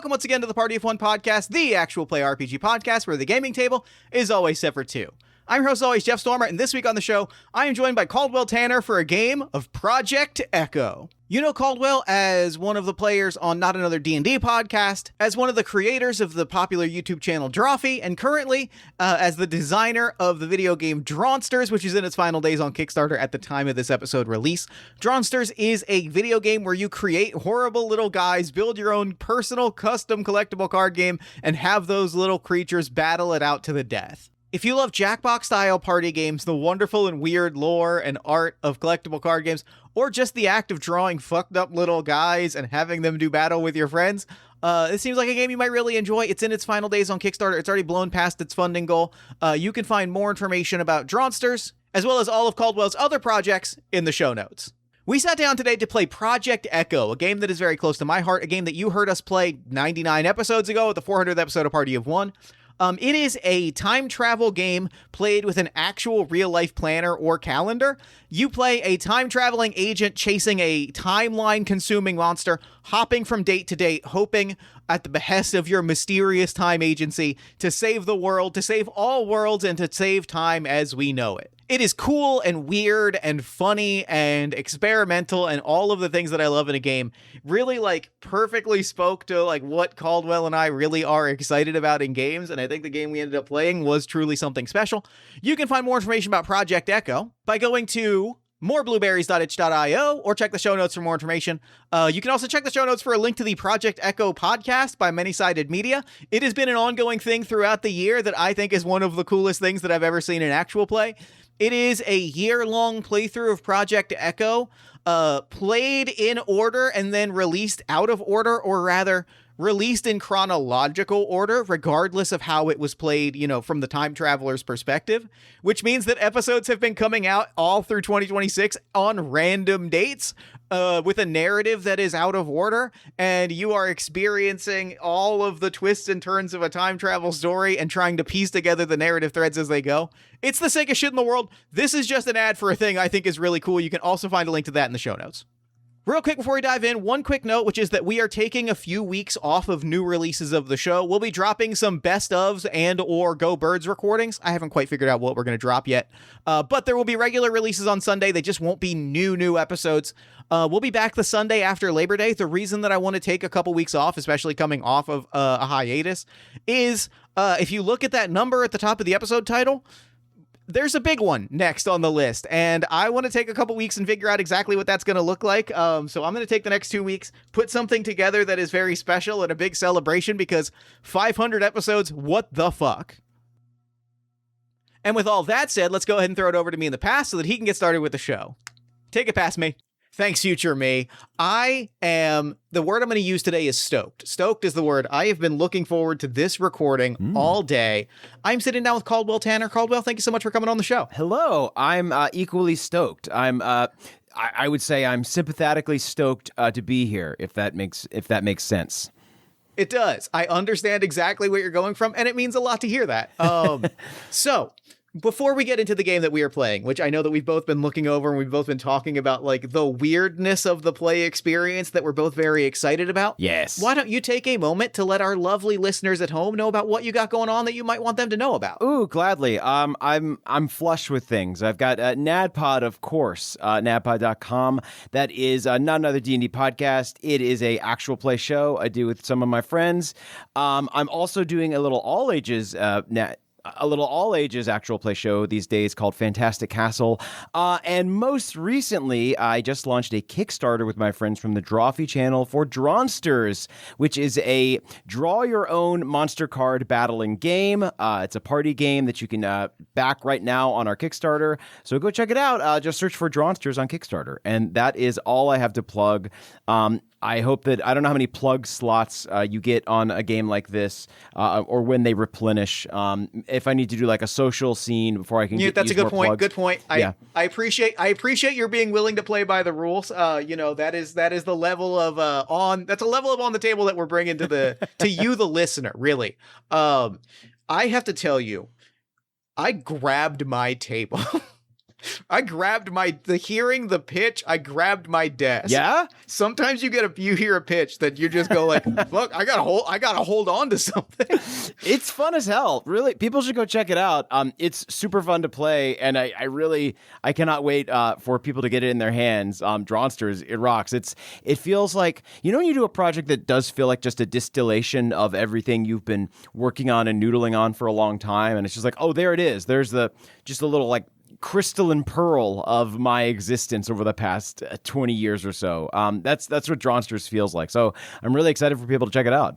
welcome once again to the Party of One podcast, the actual play RPG podcast where the gaming table is always set for two. I'm your host, as always, Jeff Stormer, and this week on the show, I am joined by Caldwell Tanner for a game of Project ECCO. You know Caldwell as one of the players on Not Another D&D podcast, as one of the creators of the popular YouTube channel Drawfee, and currently as the designer of the video game Drawsters, which is in its final days on Kickstarter at the time of this episode release. Drawsters is a video game where you create horrible little guys, build your own personal custom collectible card game, and have those little creatures battle it out to the death. If you love Jackbox-style party games, the wonderful and weird lore and art of collectible card games, or just the act of drawing fucked up little guys and having them do battle with your friends, it seems like a game you might really enjoy. It's in its final days on Kickstarter. It's already blown past its funding goal. You can find more information about Drawsters, as well as all of Caldwell's other projects, in the show notes. We sat down today to play Project ECCO, a game that is very close to my heart, a game that you heard us play 99 episodes ago at the 400th episode of Party of One. It is a time travel game played with an actual real-life planner or calendar. You play a time-traveling agent chasing a timeline-consuming monster, hopping from date to date, hoping at the behest of your mysterious time agency to save the world, to save all worlds, and to save time as we know it. It is cool and weird and funny and experimental and all of the things that I love in a game. Really, perfectly spoke to, what Caldwell and I really are excited about in games, and I think the game we ended up playing was truly something special. You can find more information about Project ECCO by going to moreblueberries.itch.io or check the show notes for more information. You can also check the show notes for a link to the Project ECCO podcast by Many-Sided Media. It has been an ongoing thing throughout the year that I think is one of the coolest things that I've ever seen in actual play. It is a year-long playthrough of Project ECCO, played in order and then released out of order, or rather, released in chronological order, regardless of how it was played, from the time traveler's perspective, which means that episodes have been coming out all through 2026 on random dates, with a narrative that is out of order, and you are experiencing all of the twists and turns of a time travel story and trying to piece together the narrative threads as they go. It's the sickest shit in the world. This is just an ad for a thing I think is really cool. You can also find a link to that in the show notes. Real quick before we dive in, one quick note, which is that we are taking a few weeks off of new releases of the show. We'll be dropping some best ofs and or Go Birds recordings. I haven't quite figured out what we're going to drop yet, but there will be regular releases on Sunday. They just won't be new episodes. We'll be back the Sunday after Labor Day. The reason that I want to take a couple weeks off, especially coming off of a hiatus, is if you look at that number at the top of the episode title, there's a big one next on the list, and I want to take a couple weeks and figure out exactly what that's going to look like. So I'm going to take the next 2 weeks, put something together that is very special and a big celebration, because 500 episodes, what the fuck? And with all that said, let's go ahead and throw it over to me in the past so that he can get started with the show. Take it past me. Thanks, future me. The word I'm going to use today is stoked. Stoked is the word. I have been looking forward to this recording all day. I'm sitting down with Caldwell Tanner. Caldwell, thank you so much for coming on the show. Hello. I'm equally stoked. I would say I'm sympathetically stoked to be here, if that makes sense. It does. I understand exactly what you're going from, and it means a lot to hear that. So, before we get into the game that we are playing, which I know that we've both been looking over and we've both been talking about, the weirdness of the play experience that we're both very excited about. Yes. Why don't you take a moment to let our lovely listeners at home know about what you got going on that you might want them to know about? Ooh, gladly. I'm flush with things. I've got NADDPOD, of course, naddpod.com. That is not another D&D podcast. It is a actual play show I do with some of my friends. I'm also doing a little all ages actual play show these days called Fantastic Castle. And most recently, I just launched a Kickstarter with my friends from the Drawfee channel for Drawsters, which is a draw-your-own monster card battling game. It's a party game that you can back right now on our Kickstarter. So go check it out. Just search for Drawsters on Kickstarter. And that is all I have to plug. I hope that, I don't know how many plug slots you get on a game like this, or when they replenish. If I need to do a social scene before I can that's a good point. Plugs. Good point. I appreciate your being willing to play by the rules. That is the level of on the table that we're bringing to you, the listener, really. I have to tell you, I grabbed my table I grabbed hearing the pitch, I grabbed my desk. Yeah? Sometimes you hear a pitch that you just go like, look, I gotta hold on to something. It's fun as hell. Really, people should go check it out. It's super fun to play, and I cannot wait for people to get it in their hands. Drawsters, it rocks. It feels like, when you do a project that does feel like just a distillation of everything you've been working on and noodling on for a long time, and it's just like, oh, there it is. There's just a little like crystalline pearl of my existence over the past 20 years or so. That's what Drawsters feels like. So I'm really excited for people to check it out.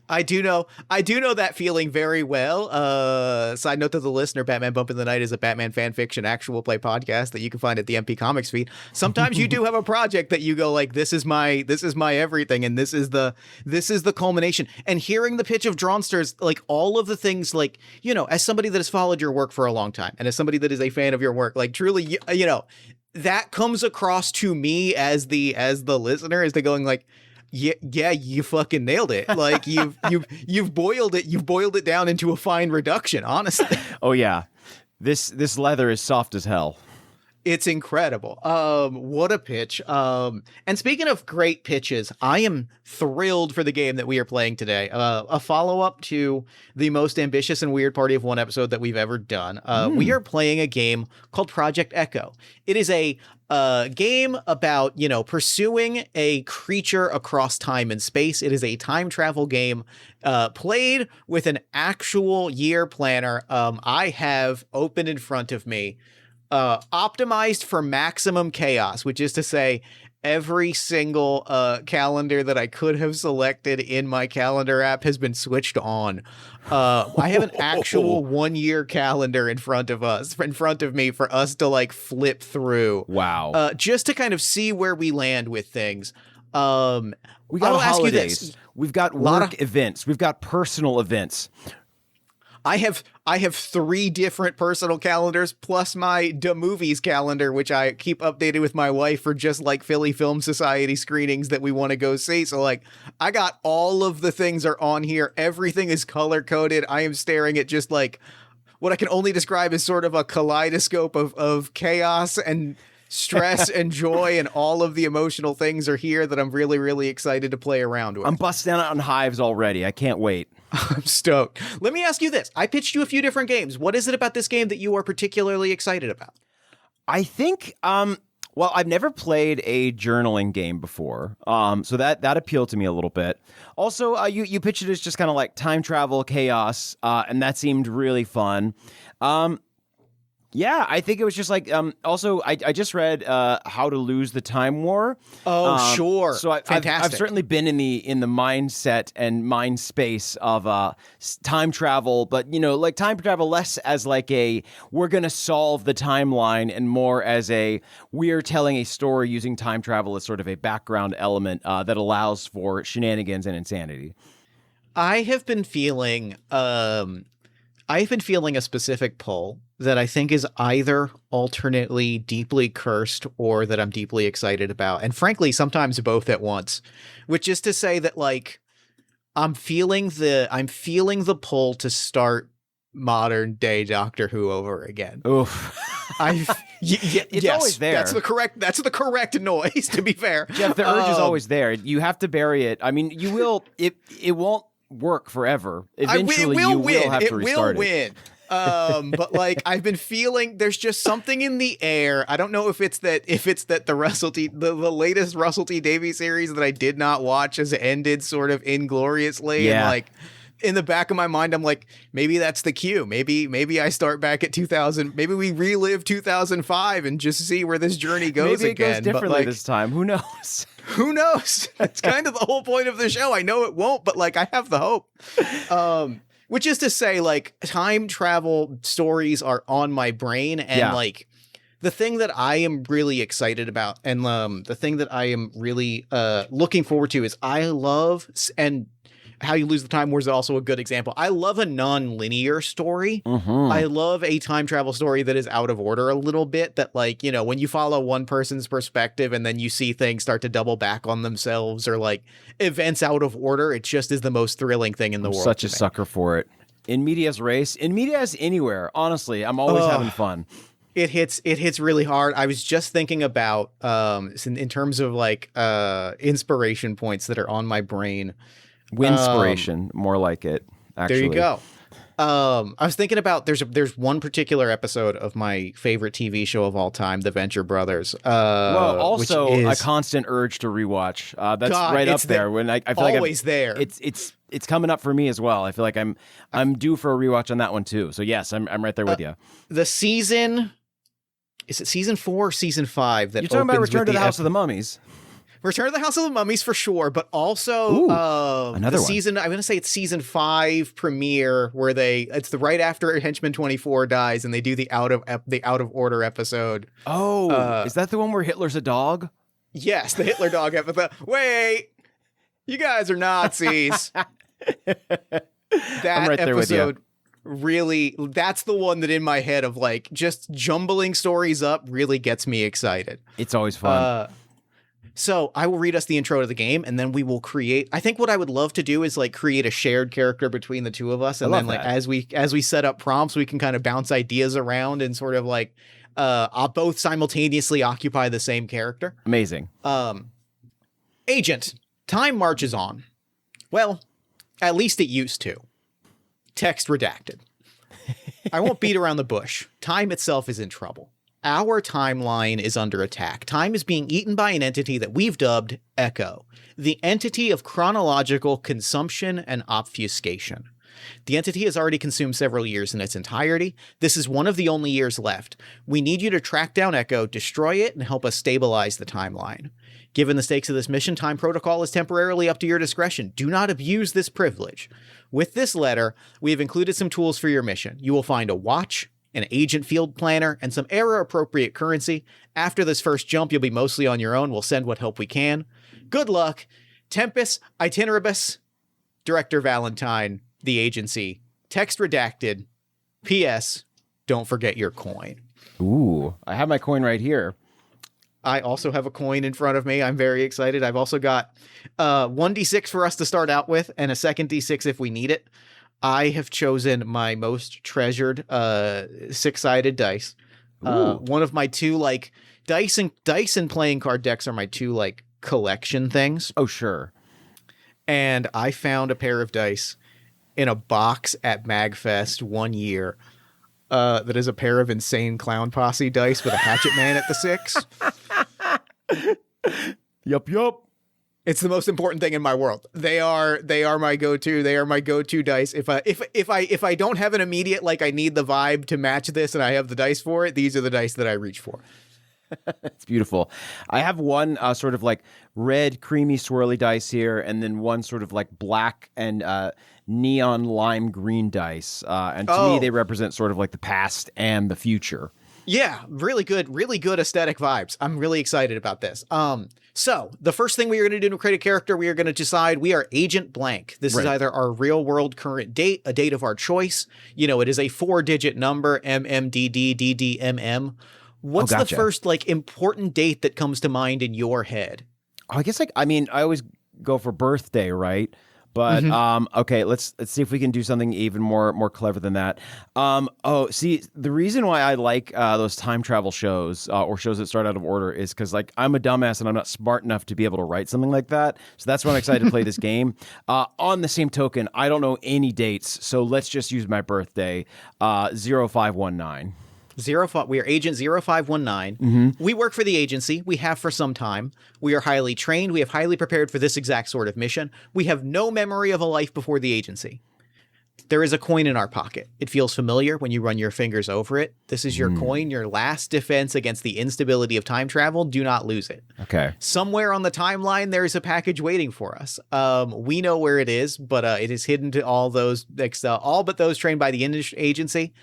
I do know that feeling very well. Side note to the listener, Batman Bump in the Night is a Batman fan fiction actual play podcast that you can find at the MP Comics feed. Sometimes you do have a project that you go like, this is my everything, and this is the culmination. And hearing the pitch of Drawsters, like all of the things, like, as somebody that has followed your work for a long time, and as somebody that is a fan of your work, like truly, that comes across to me as the listener, is the going like, yeah, you fucking nailed it. Like you've boiled it down into a fine reduction, honestly. Oh yeah. This leather is soft as hell. It's incredible. What a pitch. And speaking of great pitches, I am thrilled for the game that we are playing today. A follow-up to the most ambitious and weird Party of One episode that we've ever done. We are playing a game called Project ECCO. It is a game about, pursuing a creature across time and space. It is a time travel game played with an actual year planner. I have open in front of me, optimized for maximum chaos, which is to say every single calendar that I could have selected in my calendar app has been switched on. I have an actual 1 year calendar in front of me for us to like flip through. Wow. Just to kind of see where we land with things. We got holidays. We've got work events. We've got personal events. I have 3 different personal calendars plus my Da Movies calendar, which I keep updated with my wife for just like Philly Film Society screenings that we want to go see. So like I got all of the things are on here. Everything is color coded. I am staring at just like what I can only describe as sort of a kaleidoscope of chaos and stress and joy, and all of the emotional things are here that I'm really, really excited to play around with. I'm busting out on hives already. I can't wait. I'm stoked. Let me ask you this. I pitched you a few different games. What is it about this game that you are particularly excited about? I think, well, I've never played a journaling game before, so that appealed to me a little bit. Also, you pitched it as just kind of like time travel chaos, and that seemed really fun. Yeah, I think it was just like, also, I just read How to Lose the Time War. Oh, sure. So I've certainly been in the mindset and mind space of time travel, but, like time travel less as like we're going to solve the timeline, and more as we're telling a story using time travel as sort of a background element that allows for shenanigans and insanity. I have been feeling a specific pull that I think is either alternately deeply cursed or that I'm deeply excited about. And frankly, sometimes both at once, which is to say that like, I'm feeling the pull to start modern day Doctor Who over again. Oof. It's always there. That's the correct noise, to be fair. Jeff, the urge is always there. You have to bury it. I mean, you will, it won't work forever. Eventually you will have to restart it. It will win. But like I've been feeling there's just something in the air. I don't know if it's that the latest Russell T Davies series that I did not watch has ended sort of ingloriously. Yeah. And like in the back of my mind, I'm like, maybe that's the cue. Maybe I start back at 2000. Maybe we relive 2005 and just see where this journey goes maybe again. Goes differently this time. Who knows? Who knows? That's kind of the whole point of the show. I know it won't, but like I have the hope. Which is to say, like, time travel stories are on my brain, and like the thing that I am really excited about, and the thing that I am really looking forward to is I love, and How You Lose the Time War is also a good example. I love a non-linear story. Mm-hmm. I love a time travel story that is out of order a little bit, that like, when you follow one person's perspective and then you see things start to double back on themselves, or like events out of order, it just is the most thrilling thing in the world. Such a sucker for it. In medias res, in medias anywhere, honestly, I'm always having fun. It hits really hard. I was just thinking about in terms of like inspiration points that are on my brain. Winspiration, more like it, actually. There you go. I was thinking about there's one particular episode of my favorite TV show of all time, The Venture Brothers. Well, also which a is, constant urge to rewatch. That's God, right up it's there. When I feel always like there. It's coming up for me as well. I feel like I'm due for a rewatch on that one too. So yes, I'm right there with you. The season, is it season 4 or season 5 that You're talking about opens Return with to the House of the Mummies. Return to the House of the Mummies for sure, but also another the one. season. I'm going to say it's season 5 premiere where it's the right after Henchman 24 dies and they do the out of order episode. Oh, is that the one where Hitler's a dog? Yes, the Hitler dog episode. Wait, you guys are Nazis. That I'm right there with you. episode really, that's the one that in my head of like just jumbling stories up really gets me excited. It's always fun. So I will read us the intro to the game, and then we will create. I think what I would love to do is like create a shared character between the two of us, and then like as we set up prompts, we can kind of bounce ideas around and sort of like both simultaneously occupy the same character. Amazing. Agent, time marches on. Well, at least it used to. Text redacted. I won't beat around the bush. Time itself is in trouble. Our timeline is under attack. Time is being eaten by an entity that we've dubbed ECCO, the entity of chronological consumption and obfuscation. The entity has already consumed several years in its entirety. This is one of the only years left. We need you to track down ECCO, destroy it, and help us stabilize the timeline. Given the stakes of this mission, Time Protocol is temporarily up to your discretion. Do not abuse this privilege. With this letter, we have included some tools for your mission. You will find a watch, an agent field planner, and some error-appropriate currency. After this first jump, you'll be mostly on your own. We'll send what help we can. Good luck. Tempus Itineribus, Director Valentine, the agency. Text redacted. P.S. Don't forget your coin. Ooh, I have my coin right here. I also have a coin in front of me. I'm very excited. I've also got 1d6 for us to start out with and a second d6 if we need it. I have chosen my most treasured 6-sided dice. One of my two like dice and playing card decks are my two like collection things. Oh, sure. And I found a pair of dice in a box at MagFest one year. That is a pair of insane clown posse dice with a hatchet man at the 6. Yup. It's the most important thing in my world. They are my go-to. They are my go-to dice. If I don't have an immediate like I need the vibe to match this and I have the dice for it, these are the dice that I reach for. It's beautiful. I have one sort of like red, creamy, swirly dice here, and then one sort of like black and neon lime green dice. And to me, they represent sort of like the past and the future. Yeah, really good aesthetic vibes. I'm really excited about this. So the first thing we are going to do to create a character, we are going to decide we are Agent Blank. This is either our real world current date, a date of our choice. You know, it is a 4-digit number, MMDD. What's the first like important date that comes to mind in your head? I guess I always go for birthday, right? But okay, let's see if we can do something even more clever than that. See, the reason why I like those time travel shows or shows that start out of order is because like I'm a dumbass and I'm not smart enough to be able to write something like that. So that's why I'm excited to play this game. On the same token, I don't know any dates, so let's just use my birthday, 0519. We are Agent 0519. We work for the agency. We have for some time. We are highly trained. We have highly prepared for this exact sort of mission. We have no memory of a life before the agency. There is a coin in our pocket. It feels familiar when you run your fingers over it. This is your coin, your last defense against the instability of time travel. Do not lose it. Okay. Somewhere on the timeline, there is a package waiting for us. We know where it is, but it is hidden to all but those trained by the agency.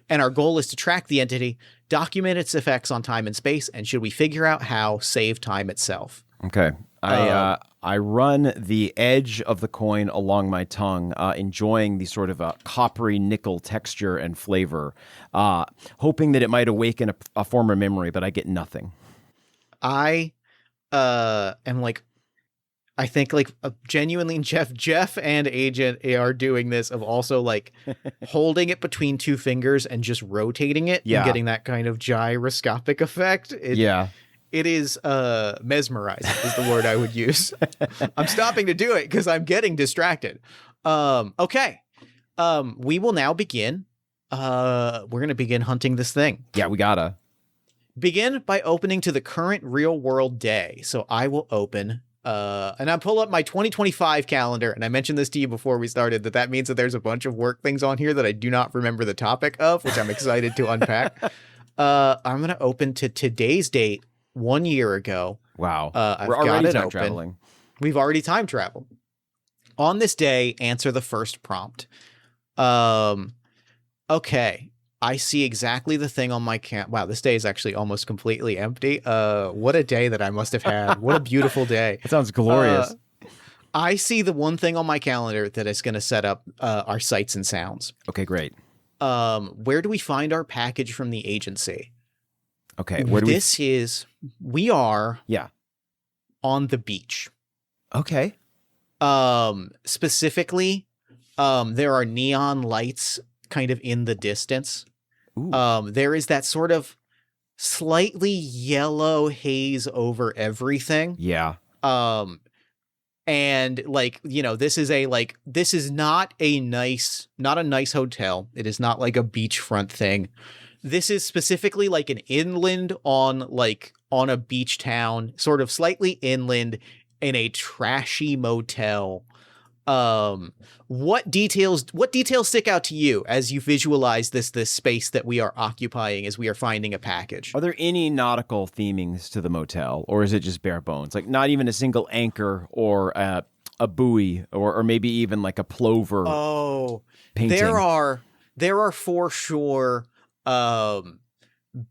And our goal is to track the entity, document its effects on time and space, and should we figure out how, save time itself. Okay. I run the edge of the coin along my tongue, enjoying the sort of coppery nickel texture and flavor, hoping that it might awaken a former memory, but I get nothing. I am like, I think like genuinely Jeff and Agent are doing this of also like holding it between two fingers and just rotating it and getting that kind of gyroscopic effect. It is mesmerizing is the word I would use. I'm stopping to do it because I'm getting distracted. Okay. We will now begin. We're going to begin hunting this thing. Yeah, we gotta. Begin by opening to the current real world day. So I will open, and I pull up my 2025 calendar. And I mentioned this to you before we started, that means that there's a bunch of work things on here that I do not remember the topic of, which I'm excited to unpack. I'm going to open to today's date 1 year ago. Wow. We're already time traveling. We've already time traveled. On this day, answer the first prompt. Okay. I see exactly the thing on my Wow, this day is actually almost completely empty. What a day that I must have had. What a beautiful day. That sounds glorious. I see the one thing on my calendar that is going to set up our sights and sounds. Okay, great. Where do we find our package from the agency? Okay, we are on the beach. Okay. Specifically, there are neon lights kind of in the distance. There is that sort of slightly yellow haze over everything. Yeah. And like, you know, this is not a nice hotel. It is not like a beachfront thing. This is specifically like an inland on a beach town, sort of slightly inland in a trashy motel. What details stick out to you as you visualize this space that we are occupying as we are finding a package? Are there any nautical themings to the motel, or is it just bare bones? Like not even a single anchor or a buoy or maybe even like a plover. Oh, painting. There are for sure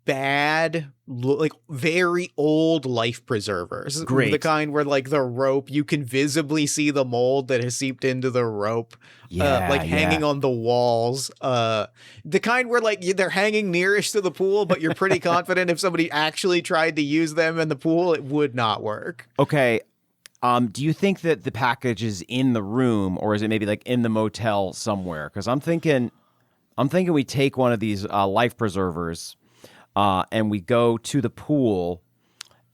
bad, like very old life preservers. Great. The kind where like the rope, you can visibly see the mold that has seeped into the rope, hanging on the walls. The kind where like they're hanging nearest to the pool, but you're pretty confident if somebody actually tried to use them in the pool, it would not work. Okay. Do you think that the package is in the room, or is it maybe like in the motel somewhere? Because I'm thinking we take one of these life preservers, and we go to the pool,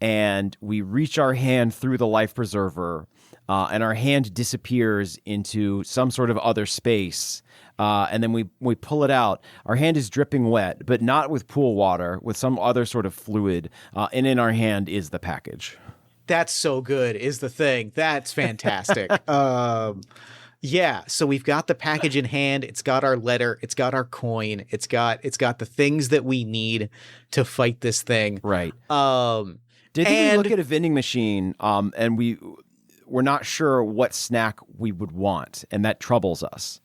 and we reach our hand through the life preserver, and our hand disappears into some sort of other space, and then we pull it out. Our hand is dripping wet, but not with pool water, with some other sort of fluid, and in our hand is the package. That's so good, is the thing. That's fantastic. Yeah, so we've got the package in hand. It's got our letter. It's got our coin. It's got the things that we need to fight this thing. Right. Did we look at a vending machine, and we're not sure what snack we would want, and that troubles us.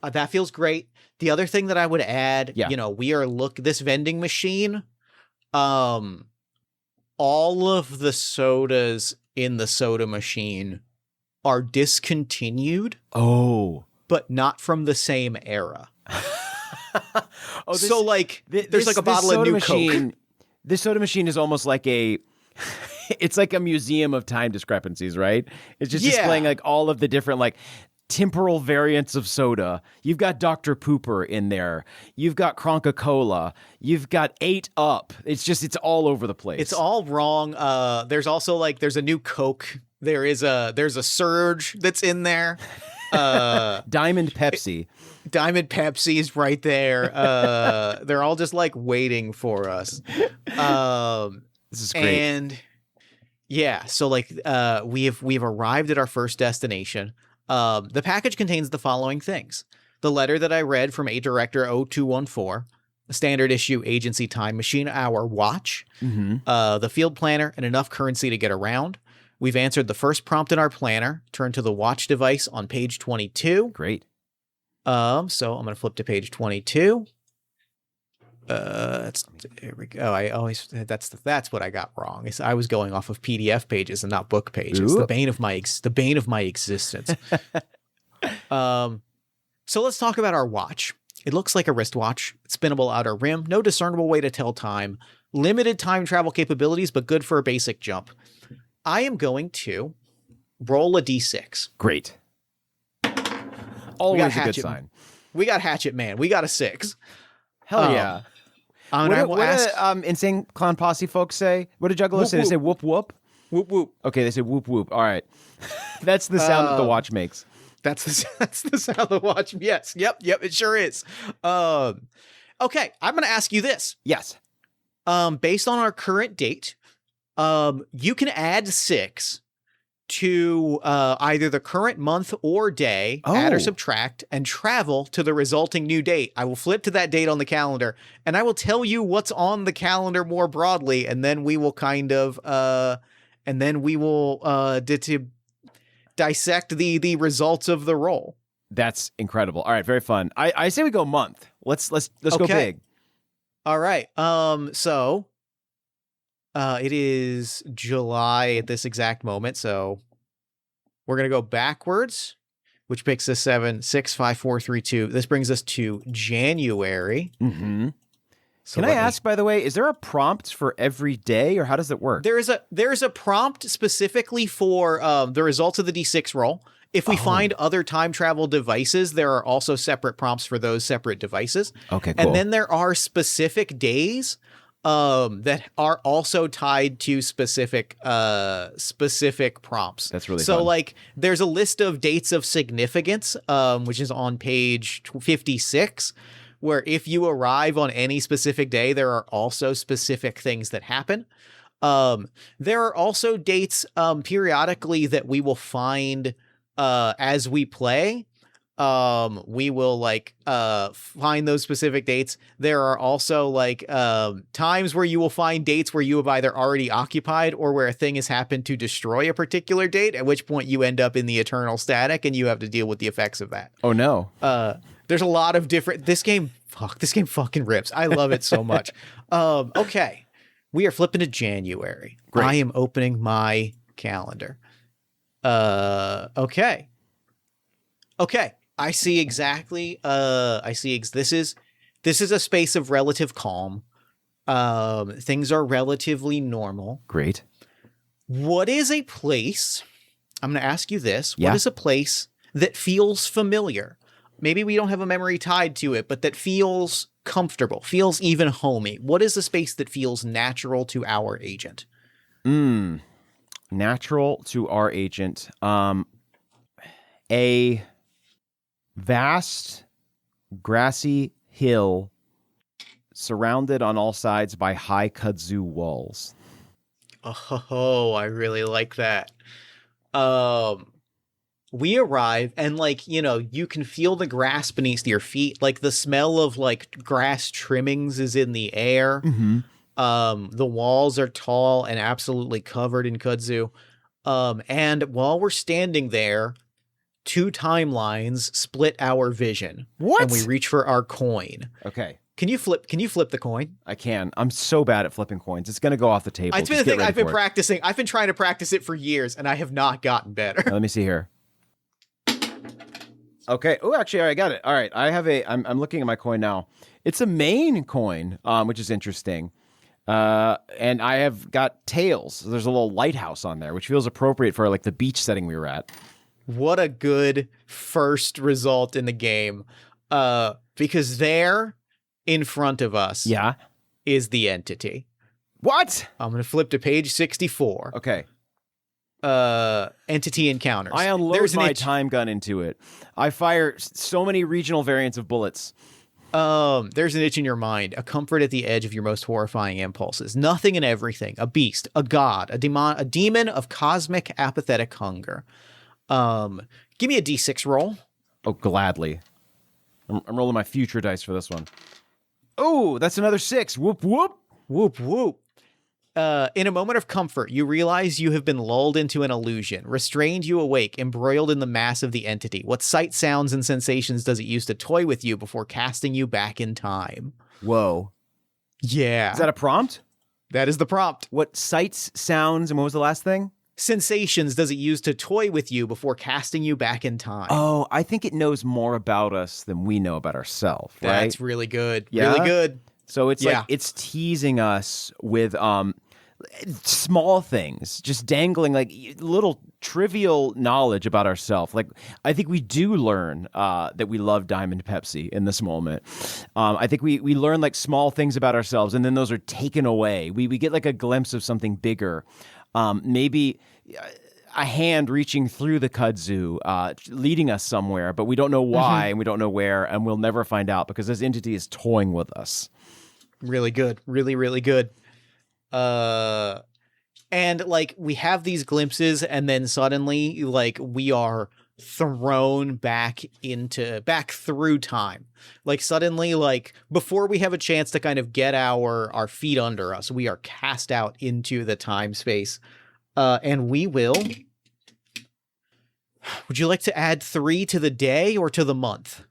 That feels great. The other thing that I would add, this vending machine, all of the sodas in the soda machine are discontinued. Oh. But not from the same era. There's like a bottle of new machine, Coke. This soda machine is almost like it's like a museum of time discrepancies, right? It's just displaying like all of the different like temporal variants of soda. You've got Dr. Pooper in there. You've got Cronka-Cola. You've got 8-Up. It's all over the place. It's all wrong. There's also there's a new Coke. There's a Surge that's in there. Diamond Pepsi. Diamond Pepsi is right there. They're all just like waiting for us. This is great. And yeah, so we've arrived at our first destination. The package contains the following things: the letter that I read from A Director 0214, a standard issue agency time machine hour watch, the field planner, and enough currency to get around. We've answered the first prompt in our planner. Turn to the watch device on page 22. Great. So I'm going to flip to page 22. Here we go. That's what I got wrong. I was going off of PDF pages and not book pages. Ooh. The bane of my existence. So let's talk about our watch. It looks like a wristwatch. It's spinnable outer rim. No discernible way to tell time. Limited time travel capabilities, but good for a basic jump. I am going to roll a d6. Great. Always a good sign. We got Hatchet Man. We got a 6. Hell yeah. And What do Insane Clown Posse folks say? What do Juggalos say? They say whoop whoop? Whoop whoop. Okay, they say whoop whoop. All right. That's the sound that the watch makes. That's the sound the watch. Yes. Yep. It sure is. Okay, I'm going to ask you this. Yes. Based on our current date, you can add 6 to either the current month or day, add or subtract, and travel to the resulting new date. I will flip to that date on the calendar, and I will tell you what's on the calendar more broadly, and then we will dissect the results of the roll. That's incredible. All right, very fun. I say we go month. Let's go big. All right. So it is July at this exact moment, so we're gonna go backwards, which makes us 7, 6, 5, 4, 3, 2. This brings us to January. Mm-hmm. So Can I ask, by the way, is there a prompt for every day, or how does it work? There is a prompt specifically for the results of the D6 roll. If we find other time travel devices, there are also separate prompts for those separate devices. Okay, cool. And then there are specific days that are also tied to specific prompts. That's really so fun. Like there's a list of dates of significance, which is on page 56, where if you arrive on any specific day, there are also specific things that happen. There are also dates periodically that we will find as we play. We will find those specific dates. There are also times where you will find dates where you have either already occupied or where a thing has happened to destroy a particular date, at which point you end up in the eternal static and you have to deal with the effects of that. Oh no. There's a lot of different, this game fucking rips. I love it so much. Okay. We are flipping to January. Great. I am opening my calendar. Okay. I see exactly. This is a space of relative calm. Things are relatively normal. Great. What is a place? I'm going to ask you this. Yeah. What is a place that feels familiar? Maybe we don't have a memory tied to it, but that feels comfortable, feels even homey. What is a space that feels natural to our agent? Natural to our agent. A vast grassy hill surrounded on all sides by high kudzu walls. Oh, I really like that. We arrive and you can feel the grass beneath your feet. Like the smell of grass trimmings is in the air. Mm-hmm. The walls are tall and absolutely covered in kudzu. And while we're standing there, 2 timelines split our vision. What? And we reach for our coin. Okay. Can you flip the coin? I can. I'm so bad at flipping coins. It's going to go off the table. It's been a thing I've been practicing. I've been trying to practice it for years, and I have not gotten better. Let me see here. Okay. Oh, actually, I got it. All right. I'm looking at my coin now. It's a Maine coin, which is interesting. And I have got tails. There's a little lighthouse on there, which feels appropriate for the beach setting we were at. What a good first result in the game. Because there in front of us is the entity. What? I'm going to flip to page 64. Okay. Entity encounters. I unload my time gun into it. I fire so many regional variants of bullets. There's an itch in your mind, a comfort at the edge of your most horrifying impulses. Nothing and everything, a beast, a god, a demon of cosmic apathetic hunger. Give me a D6 roll. Oh, gladly. I'm rolling my future dice for this one. Oh, that's another 6. Whoop, whoop. Whoop, whoop. In a moment of comfort, you realize you have been lulled into an illusion, restrained you awake, embroiled in the mass of the entity. What sight, sounds, and sensations does it use to toy with you before casting you back in time? Whoa. Yeah. Is that a prompt? That is the prompt. What sights, sounds, and what was the last thing? Sensations does it use to toy with you before casting you back in time? Oh, I think it knows more about us than we know about ourselves, right? That's really good. Yeah? Really good. So it's it's teasing us with small things, just dangling like little trivial knowledge about ourselves. Like, I think we do learn that we love Diamond Pepsi in this moment. I think we learn like small things about ourselves, and then those are taken away. We get like a glimpse of something bigger. Maybe a hand reaching through the kudzu, leading us somewhere, but we don't know why and we don't know where, and we'll never find out because this entity is toying with us. Really good. Really, really good. And like we have these glimpses and then suddenly like we are thrown back through time. Like suddenly, like before we have a chance to kind of get our feet under us, we are cast out into the time space. And we will. Would you like to add 3 to the day or to the month?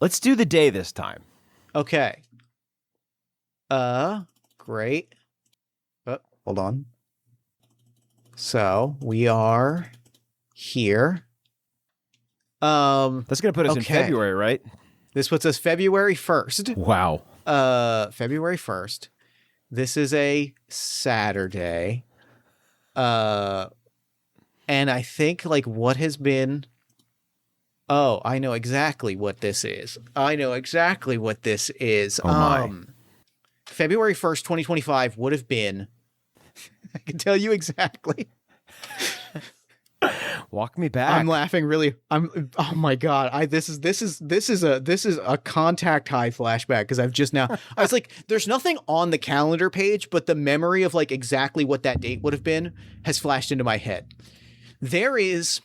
Let's do the day this time. Okay. Great. Hold on. So we are here. That's gonna put us in February, right? This puts us February 1st. Wow. February 1st. This is a Saturday. And I think like what has been. Oh, I know exactly what this is. Oh my. February 1st, 2025 would have been. I can tell you exactly. Walk me back. I'm laughing really. Oh my god. This is a contact high flashback because I've just now. I was like, there's nothing on the calendar page, but the memory of like exactly what that date would have been has flashed into my head. There is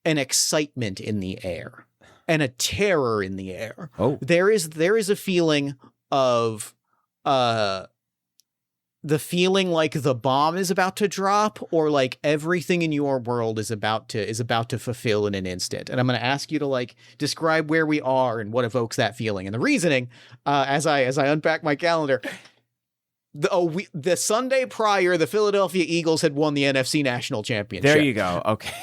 an excitement in the air and a terror in the air. Oh, there is a feeling of the feeling like the bomb is about to drop or like everything in your world is about to fulfill in an instant. And I'm going to ask you to like describe where we are and what evokes that feeling. And the reasoning, as I unpack my calendar, the Sunday prior, the Philadelphia Eagles had won the NFC National Championship. There you go. Okay.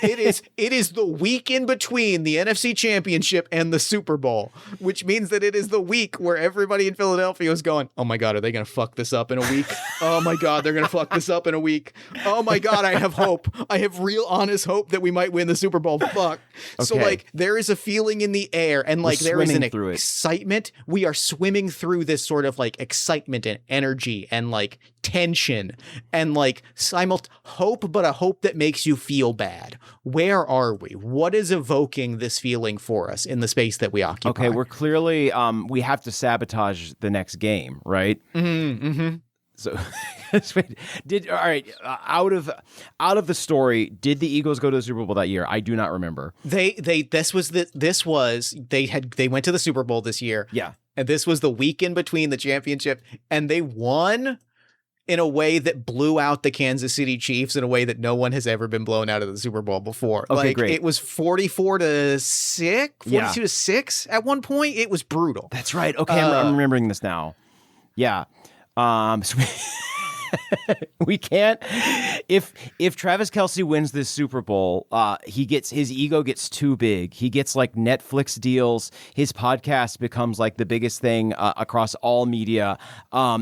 It is the week in between the NFC Championship and the Super Bowl, which means that it is the week where everybody in Philadelphia is going, oh my God, are they going to fuck this up in a week? Oh my God, they're going to fuck this up in a week. Oh my God, I have hope. I have real honest hope that we might win the Super Bowl. Fuck. Okay. So like there is a feeling in the air and like there is an excitement. We are swimming through this sort of like excitement and energy and like tension and like hope, but a hope that makes you feel bad. Where are we? What is evoking this feeling for us in the space that we occupy? Okay, we're clearly we have to sabotage the next game, right? So out of the story, did the Eagles go to the Super Bowl that year? I do not remember. They went to the Super Bowl this year. Yeah. And this was the week in between the championship, and they won in a way that blew out the Kansas City Chiefs in a way that no one has ever been blown out of the Super Bowl before. Okay, great. It was 44-6, 42-6 at one point. It was brutal. That's right. Okay, I'm remembering this now. Yeah. So we can't. If Travis Kelce wins this Super Bowl, his ego gets too big. He gets like Netflix deals. His podcast becomes like the biggest thing across all media.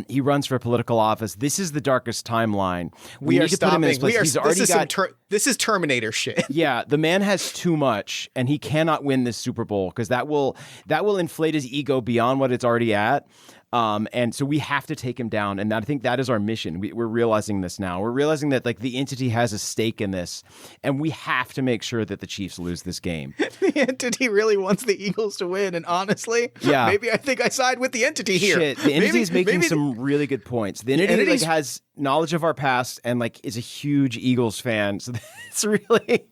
He runs for political office. This is the darkest timeline. We need to put him in this place. This is Terminator shit. Yeah, the man has too much, and he cannot win this Super Bowl because that will inflate his ego beyond what it's already at. And so we have to take him down. And I think that is our mission. We're realizing this now. We're realizing that like the entity has a stake in this, and we have to make sure that the Chiefs lose this game. The entity really wants the Eagles to win. And honestly, maybe I think I side with the entity here. Shit, the entity is making some really good points. The entity like, has knowledge of our past and like is a huge Eagles fan. So it's really,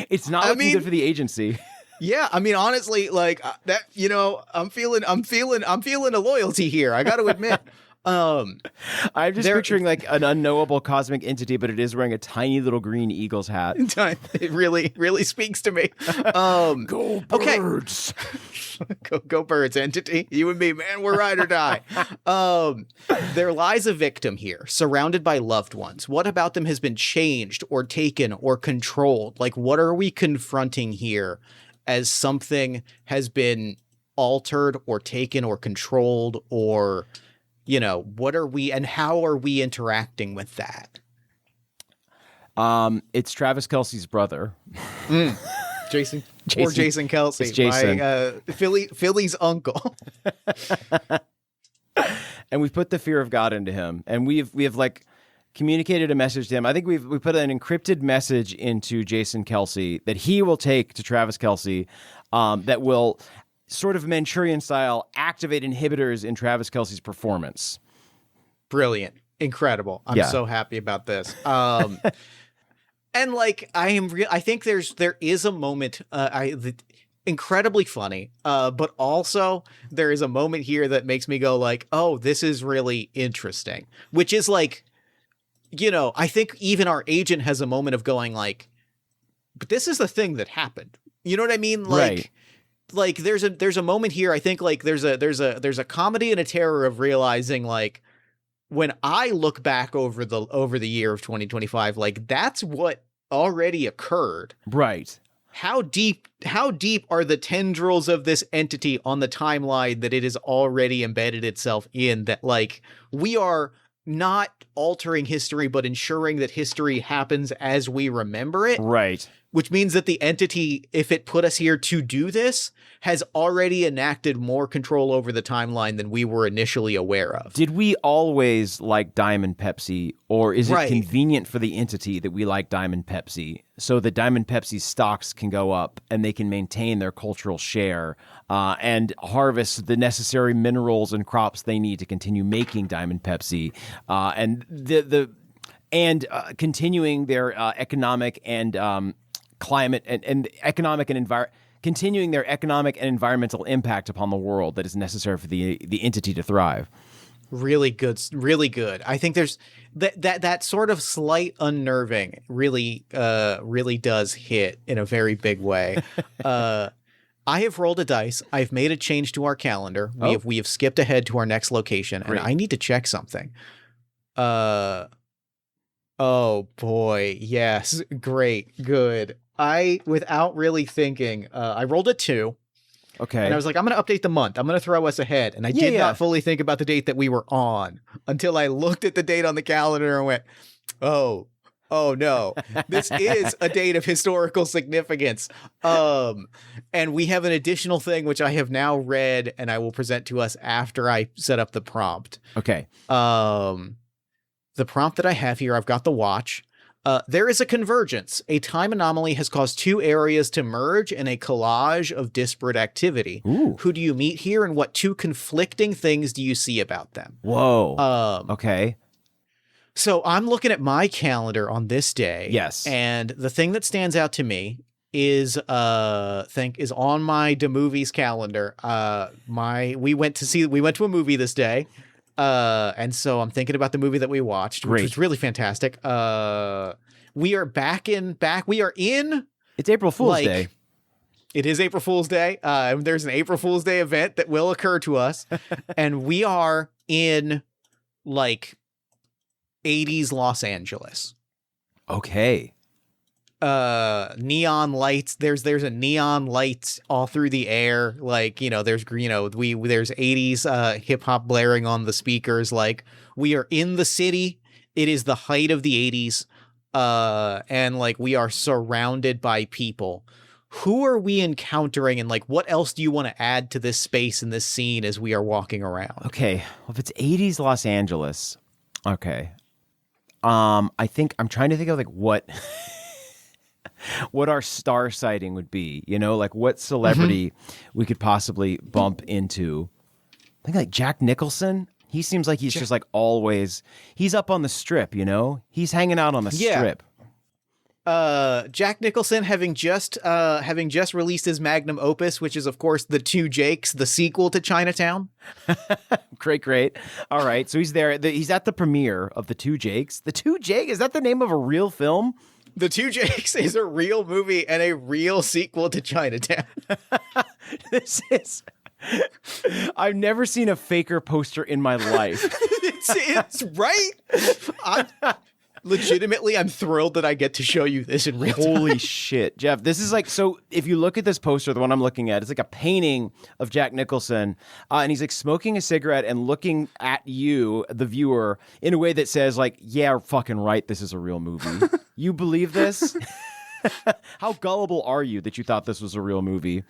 it's not looking good for the agency. Yeah, I mean, honestly, like that, you know, I'm feeling a loyalty here. I got to admit. I'm just picturing like an unknowable cosmic entity, but it is wearing a tiny little green Eagles hat. It really speaks to me. Go Birds. Okay. Go Birds, entity. You and me, man, we're ride or die. There lies a victim here, surrounded by loved ones. What about them has been changed or taken or controlled? Like, what are we confronting here as something has been altered or taken or controlled or what are we and how are we interacting with that? It's Travis Kelce's brother. Jason Kelce. It's Jason. My Philly's uncle. And we've put the fear of God into him, and we have like communicated a message to him. I think we put an encrypted message into Jason Kelce that he will take to Travis Kelce, that will sort of Manchurian style activate inhibitors in Travis Kelce's performance. Brilliant. Incredible. I'm so happy about this. And like, I think there is a moment, incredibly funny, but also there is a moment here that makes me go like, oh, this is really interesting, which is like, I think even our agent has a moment of going like, but this is the thing that happened. You know what I mean? Like, right. Like there's a moment here. I think like there's a comedy and a terror of realizing like, when I look back over the year of 2025, like that's what already occurred. Right. How deep are the tendrils of this entity on the timeline that it has already embedded itself in, that like we are not altering history, but ensuring that history happens as we remember it. Right. Which means that the entity, if it put us here to do this, has already enacted more control over the timeline than we were initially aware of. Did we always like Diamond Pepsi, or is it convenient for the entity that we like Diamond Pepsi so that Diamond Pepsi's stocks can go up and they can maintain their cultural share and harvest the necessary minerals and crops they need to continue making Diamond Pepsi and continuing their economic and climate and economic and continuing their economic and environmental impact upon the world that is necessary for the entity to thrive. Really good, really good. I think there's that sort of slight unnerving really does hit in a very big way. I have rolled a dice. I've made a change to our calendar. We have skipped ahead to our next location. Great. And I need to check something. Oh boy, yes, great, good. Without really thinking, I rolled a 2. Okay. And I was like, I'm going to update the month. I'm going to throw us ahead. And I did not fully think about the date that we were on until I looked at the date on the calendar and went, oh no, this is a date of historical significance. And we have an additional thing, which I have now read and I will present to us after I set up the prompt. Okay. The prompt that I have here, I've got the watch. There is a convergence. A time anomaly has caused 2 areas to merge in a collage of disparate activity. Ooh. Who do you meet here, and what 2 conflicting things do you see about them? Whoa. Okay. So I'm looking at my calendar on this day. Yes. And the thing that stands out to me is on my The Movies calendar. We went to a movie this day. And so I'm thinking about the movie that we watched, which was really fantastic. We are in. It's April Fool's Day. It is April Fool's Day. There's an April Fool's Day event that will occur to us. And we are in like 80s Los Angeles. Okay. Neon lights. There's a neon lights all through the air. Like, there's 80s hip hop blaring on the speakers. Like, we are in the city. It is the height of the 80s. And like, we are surrounded by people. Who are we encountering? And like, what else do you want to add to this space and this scene as we are walking around? Okay. Well, if it's 80s Los Angeles. Okay. I think I'm trying to think of like what our star sighting would be, like what celebrity we could possibly bump into. I think like Jack Nicholson. He seems like he's just like always, he's up on the strip, he's hanging out on the strip. Jack Nicholson having just released his magnum opus, which is of course The Two Jakes, the sequel to Chinatown. Great. All right. So he's there. He's at the premiere of The Two Jakes. The Two Jakes, is that the name of a real film? The Two Jakes is a real movie and a real sequel to Chinatown. I've never seen a faker poster in my life. It's right. Legitimately, I'm thrilled that I get to show you this in real time. Holy shit, Jeff. This is like, so if you look at this poster, the one I'm looking at, it's like a painting of Jack Nicholson. And he's like smoking a cigarette and looking at you, the viewer, in a way that says like, yeah, fucking right, this is a real movie. You believe this? How gullible are you that you thought this was a real movie?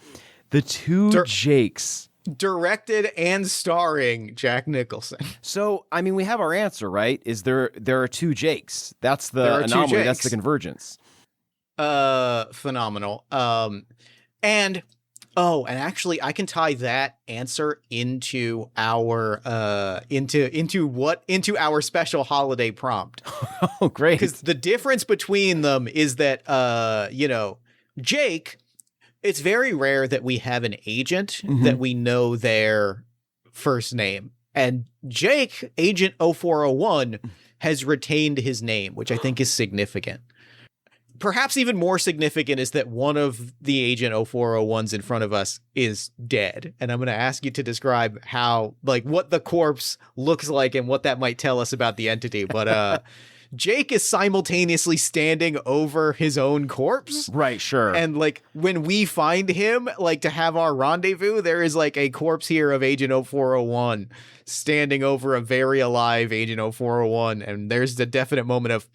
The two Jakes. Directed and starring Jack Nicholson. So, I mean, we have our answer, right? Is there are two Jakes. That's the anomaly. That's the convergence. Phenomenal. And actually I can tie that answer into our into our special holiday prompt. Oh, great. Because the difference between them is that Jake, it's very rare that we have an agent that we know their first name. And Jake, Agent 0401, has retained his name, which I think is significant. Perhaps even more significant is that one of the Agent 0401s in front of us is dead. And I'm going to ask you to describe how, like, what the corpse looks like and what that might tell us about the entity. But Jake is simultaneously standing over his own corpse. Right, sure. And like when we find him, like to have our rendezvous, there is like a corpse here of Agent 0401 standing over a very alive Agent 0401. And there's the definite moment of,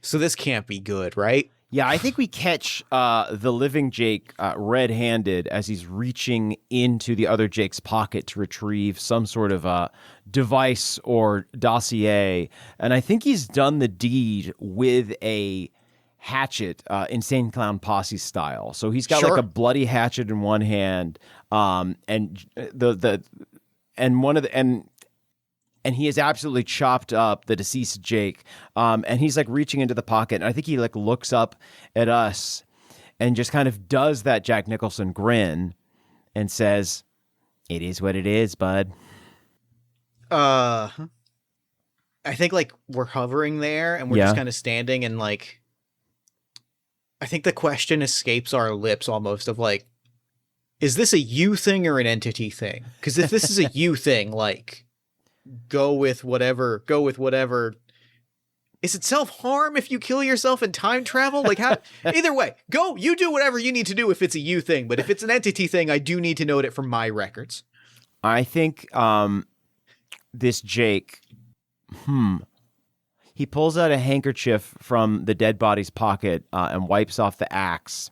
so this can't be good, right? Yeah, I think we catch the living Jake red-handed as he's reaching into the other Jake's pocket to retrieve some sort of device or dossier. And I think he's done the deed with a hatchet, Insane Clown Posse style. So he's got like a bloody hatchet in one hand, and he has absolutely chopped up the deceased Jake. And he's like reaching into the pocket. And I think he like looks up at us and just kind of does that Jack Nicholson grin and says, "It is what it is, bud." I think like we're hovering there and we're just kind of standing, and like, I think the question escapes our lips almost of like, is this a you thing or an entity thing? Because if this is a you thing, like, go with whatever. Is it self-harm if you kill yourself in time travel? Like, how? Either way, you do whatever you need to do if it's a you thing. But if it's an entity thing, I do need to note it from my records. I think this Jake, he pulls out a handkerchief from the dead body's pocket and wipes off the axe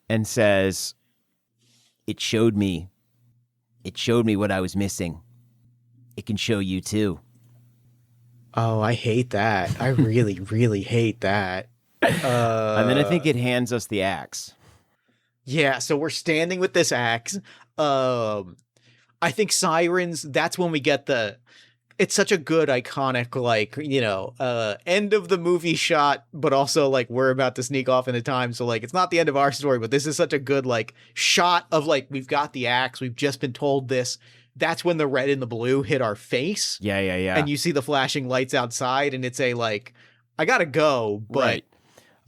and says, It showed me what I was missing. It can show you too." Oh, I hate that. I really, really hate that. And then I think it hands us the axe. Yeah, so we're standing with this axe. I think sirens, that's when we get it's such a good iconic, like, end of the movie shot, but also like we're about to sneak off into time. So like, it's not the end of our story, but this is such a good like shot of like, we've got the axe. We've just been told this. That's when the red and the blue hit our face. Yeah. And you see the flashing lights outside, and it's a like, I gotta go, but right.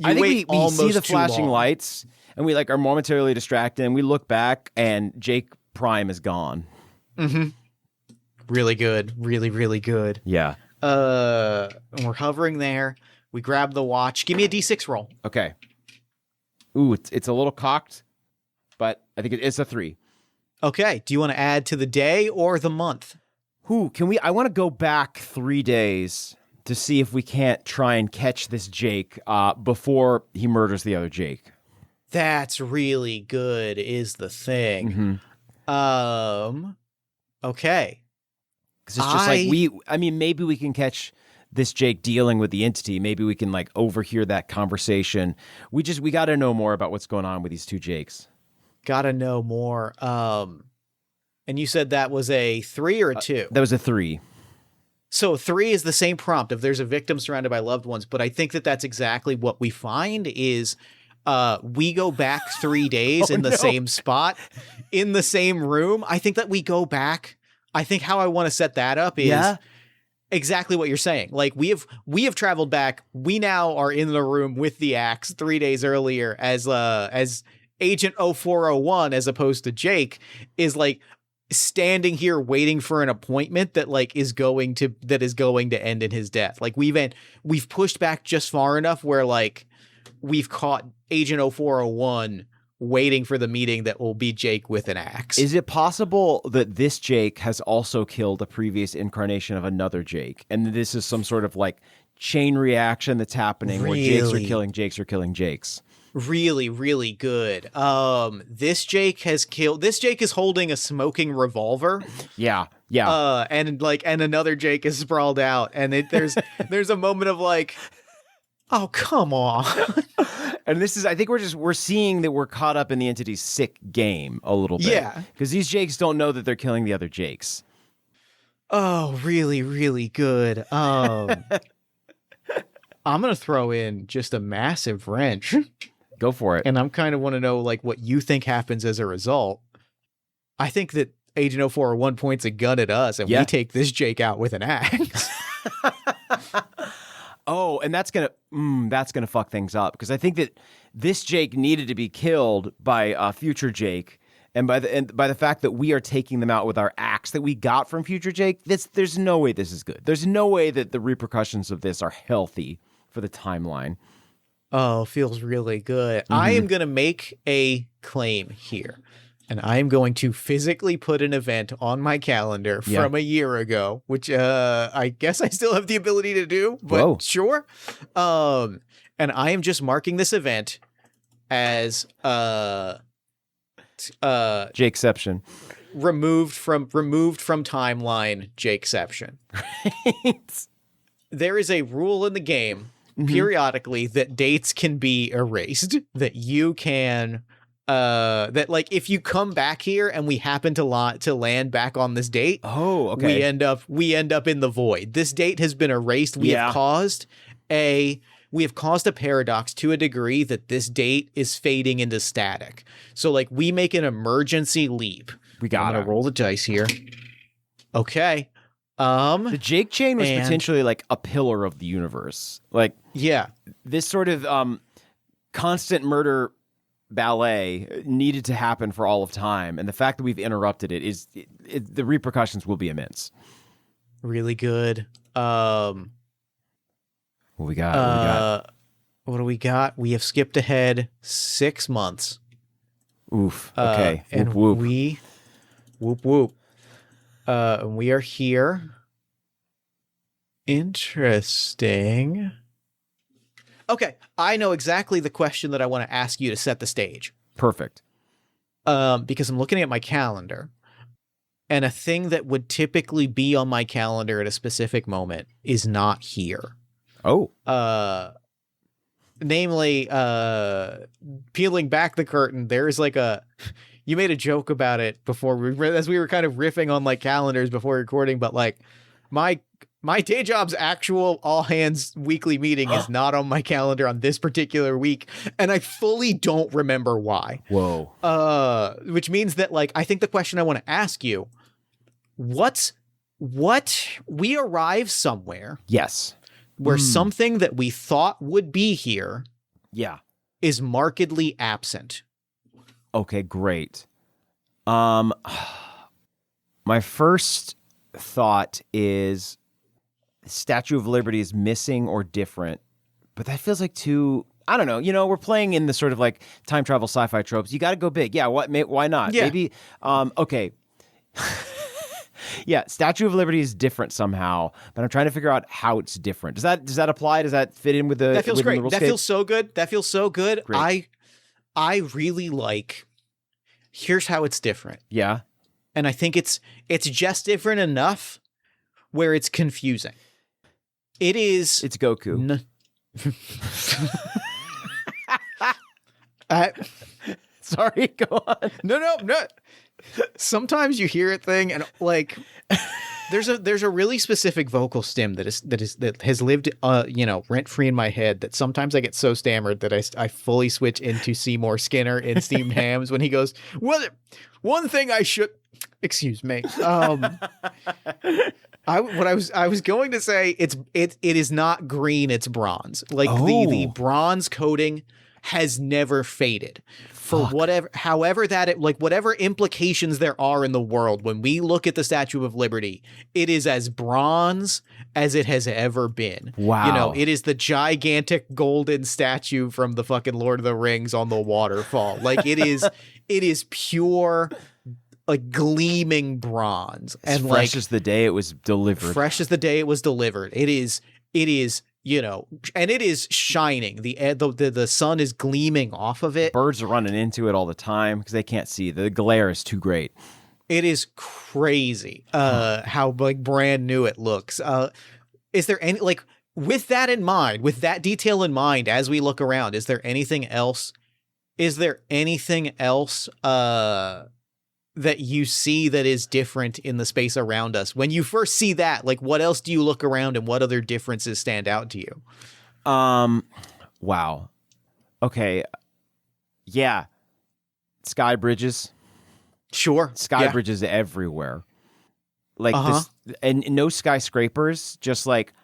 I think we see the flashing lights, and we like are momentarily distracted, and we look back, and Jake Prime is gone. Mm-hmm. Really good. Really, really good. Yeah. And we're hovering there. We grab the watch. Give me a D6 roll. Okay. Ooh, it's a little cocked, but I think it's a 3. Okay. Do you want to add to the day or the month? I want to go back 3 days to see if we can't try and catch this Jake before he murders the other Jake. That's really good is the thing. Mm-hmm. Okay. Because it's just like maybe we can catch this Jake dealing with the entity. Maybe we can like overhear that conversation. We got to know more about what's going on with these two Jakes. Gotta know more. And you said that was a 3 or a 2? That was a 3. So 3 is the same prompt if there's a victim surrounded by loved ones. But I think that's exactly what we find is we go back 3 days in the same spot, in the same room. I think that we go back. I think how I want to set that up is exactly what you're saying. Like we have traveled back. We now are in the room with the axe 3 days earlier as Agent 0401, as opposed to Jake, is like standing here waiting for an appointment that like is going to end in his death. Like we've pushed back just far enough where like we've caught Agent 0401 waiting for the meeting that will be Jake with an axe. Is it possible that this Jake has also killed a previous incarnation of another Jake, and this is some sort of like chain reaction that's happening where Jakes are killing Jakes or killing Jakes? Really, really good. This Jake is holding a smoking revolver. Yeah. And another Jake is sprawled out, and there's a moment of like, oh, come on. And this is, I think we're seeing that we're caught up in the entity's sick game a little bit. Yeah. Because these Jakes don't know that they're killing the other Jakes. Oh, really, really good. I'm going to throw in just a massive wrench. Go for it. And I'm kind of want to know like what you think happens as a result. I think that Agent 0401 points a gun at us and we take this Jake out with an axe. Oh, and that's gonna fuck things up, because I think that this Jake needed to be killed by future Jake, and by the fact that we are taking them out with our axe that we got from future Jake. There's no way this is good. There's no way that the repercussions of this are healthy for the timeline. Oh, feels really good. Mm-hmm. I am going to make a claim here, and I am going to physically put an event on my calendar from a year ago, which I guess I still have the ability to do, but sure. And I am just marking this event as Jakeception. Removed from timeline Jakeception. Right. There is a rule in the game periodically that dates can be erased, that you can that like if you come back here and we happen to land back on this date, we end up in the void. This date has been erased. We have caused a paradox to a degree that this date is fading into static. So like we make an emergency leap. I'm gonna roll the dice here. Okay. The Jake chain was potentially like a pillar of the universe. Like, this sort of constant murder ballet needed to happen for all of time, and the fact that we've interrupted it the repercussions will be immense. Really good. What we got? What do we got? We have skipped ahead 6 months. Oof. Okay. And whoop. We are here. Interesting. Okay, I know exactly the question that I want to ask you to set the stage. Perfect. Because I'm looking at my calendar, and a thing that would typically be on my calendar at a specific moment is not here. Oh. Namely, peeling back the curtain, there's like you made a joke about it before as we were kind of riffing on like calendars before recording, but like my day job's actual all hands weekly meeting is not on my calendar on this particular week, and I fully don't remember why. Whoa. Which means that like I think the question I want to ask you, what we arrive somewhere. Yes. Where something that we thought would be here is markedly absent. Okay, great. My first thought is Statue of Liberty is missing or different, but that feels like too, I don't know, we're playing in the sort of like time travel sci-fi tropes. You got to go big. Yeah, why not? Yeah. Maybe, okay. Yeah, Statue of Liberty is different somehow, but I'm trying to figure out how it's different. Does that apply? Does that fit in with the? That feels great. That feels so good. Great. I really like. Here's how it's different. Yeah, and I think it's just different enough where it's confusing. It is. It's Goku. Sorry, go on. No. Sometimes you hear a thing and like there's a really specific vocal stem that has lived rent free in my head that sometimes I get so stammered that I fully switch into Seymour Skinner in Steamed Hams when he goes, well, one thing I should excuse me. I was going to say it is not green, it's bronze. Like the bronze coating has never faded. For however whatever implications there are in the world, when we look at the Statue of Liberty, it is as bronze as it has ever been. Wow. It is the gigantic golden statue from the fucking Lord of the Rings on the waterfall. Like it is pure, like gleaming bronze. And fresh as the day it was delivered. Fresh as the day it was delivered. It is, and it is shining. The sun is gleaming off of it. Birds are running into it all the time because they can't see. The glare is too great. It is crazy how like brand new it looks. Is there any, like, with that in mind, with that detail in mind, as we look around, is there anything else? Is there anything else that you see that is different in the space around us? When you first see that, like, what else do you look around and what other differences stand out to you? Wow. Okay. Yeah. Sky bridges. Sure. Sky bridges everywhere. Like this, and no skyscrapers, just like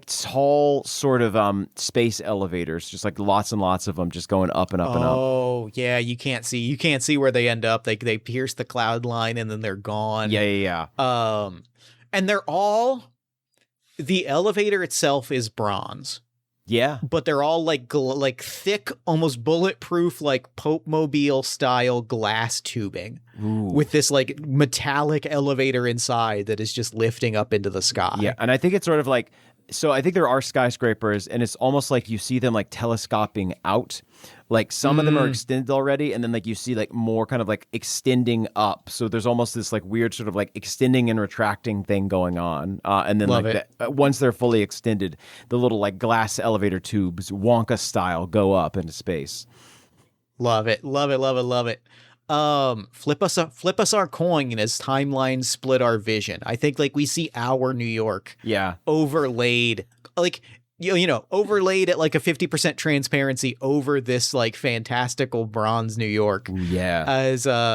tall sort of space elevators, just like lots and lots of them just going up and up and up. Oh, yeah, you can't see where they end up. They pierce the cloud line and then they're gone. Yeah. And they're all, the elevator itself is bronze. Yeah. But they're all like thick, almost bulletproof, like Pope Mobile style glass tubing. Ooh. With this like metallic elevator inside that is just lifting up into the sky. Yeah, and I think it's sort of like, so I think there are skyscrapers, and it's almost like you see them like telescoping out. Like some of them are extended already, and then like you see like more kind of like extending up. So there's almost this like weird sort of like extending and retracting thing going on. And then once they're fully extended, the little like glass elevator tubes, Wonka style, go up into space. Love it. Flip us our coin as timelines split our vision. I think like we see our New York overlaid, like overlaid at like a 50% transparency over this like fantastical bronze New York. Yeah.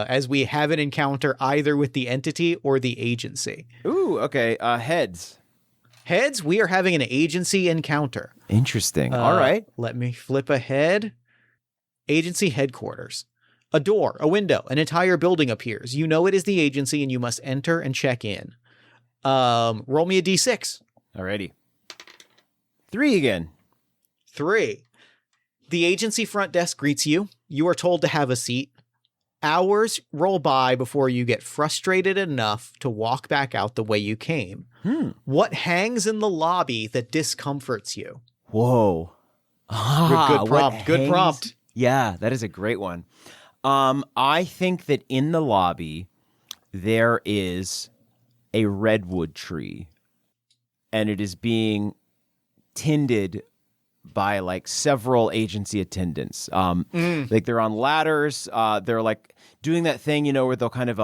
As we have an encounter either with the entity or the agency. Ooh, okay. Heads. Heads, we are having an agency encounter. Interesting. All right. Let me flip ahead. Agency headquarters. A door, a window, an entire building appears. You know it is the agency and you must enter and check in. Roll me a d6. Alrighty. 3 again. 3. The agency front desk greets you. You are told to have a seat. Hours roll by before you get frustrated enough to walk back out the way you came. What hangs in the lobby that discomforts you? Whoa. Good prompt. Yeah, that is a great one. I think that in the lobby there is a redwood tree, and it is being tended by like several agency attendants. Like they're on ladders. They're like doing that thing, where they'll kind of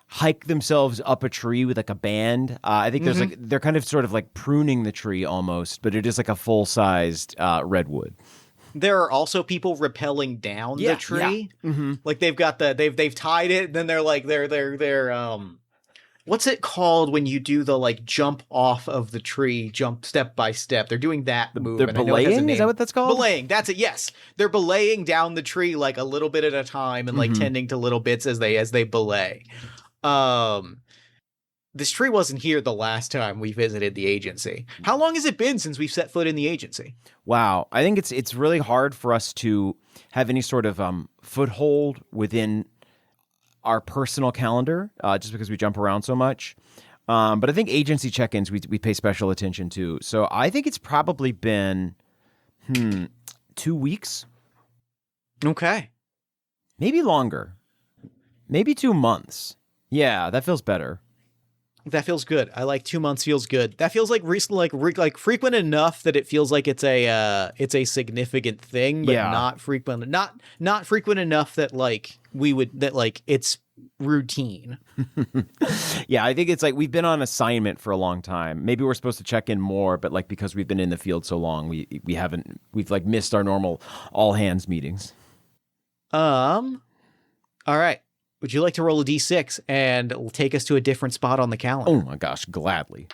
hike themselves up a tree with like a band. I think there's like they're kind of sort of like pruning the tree almost, but it is like a full-sized redwood. There are also people rappelling down the tree. Yeah. Like they've got they've tied it, and then they're like they're what's it called when you do the like jump off of the tree, jump step by step? They're doing that move. They're belaying? Is that what that's called? Belaying. That's it. Yes. They're belaying down the tree like a little bit at a time and like tending to little bits as they belay. This tree wasn't here the last time we visited the agency. How long has it been since we've set foot in the agency? Wow. I think it's really hard for us to have any sort of foothold within our personal calendar, just because we jump around so much. But I think agency check-ins we pay special attention to. So I think it's probably been 2 weeks. Okay. Maybe longer. Maybe 2 months. Yeah, that feels better. That feels good. I like 2 months feels good. That feels like recent, like frequent enough that it feels like it's a significant thing, but not frequent, not frequent enough that like it's routine. Yeah, I think it's like we've been on assignment for a long time. Maybe we're supposed to check in more, but like because we've been in the field so long, we've like missed our normal all hands meetings. All right. Would you like to roll a d6 and take us to a different spot on the calendar? Oh my gosh, gladly.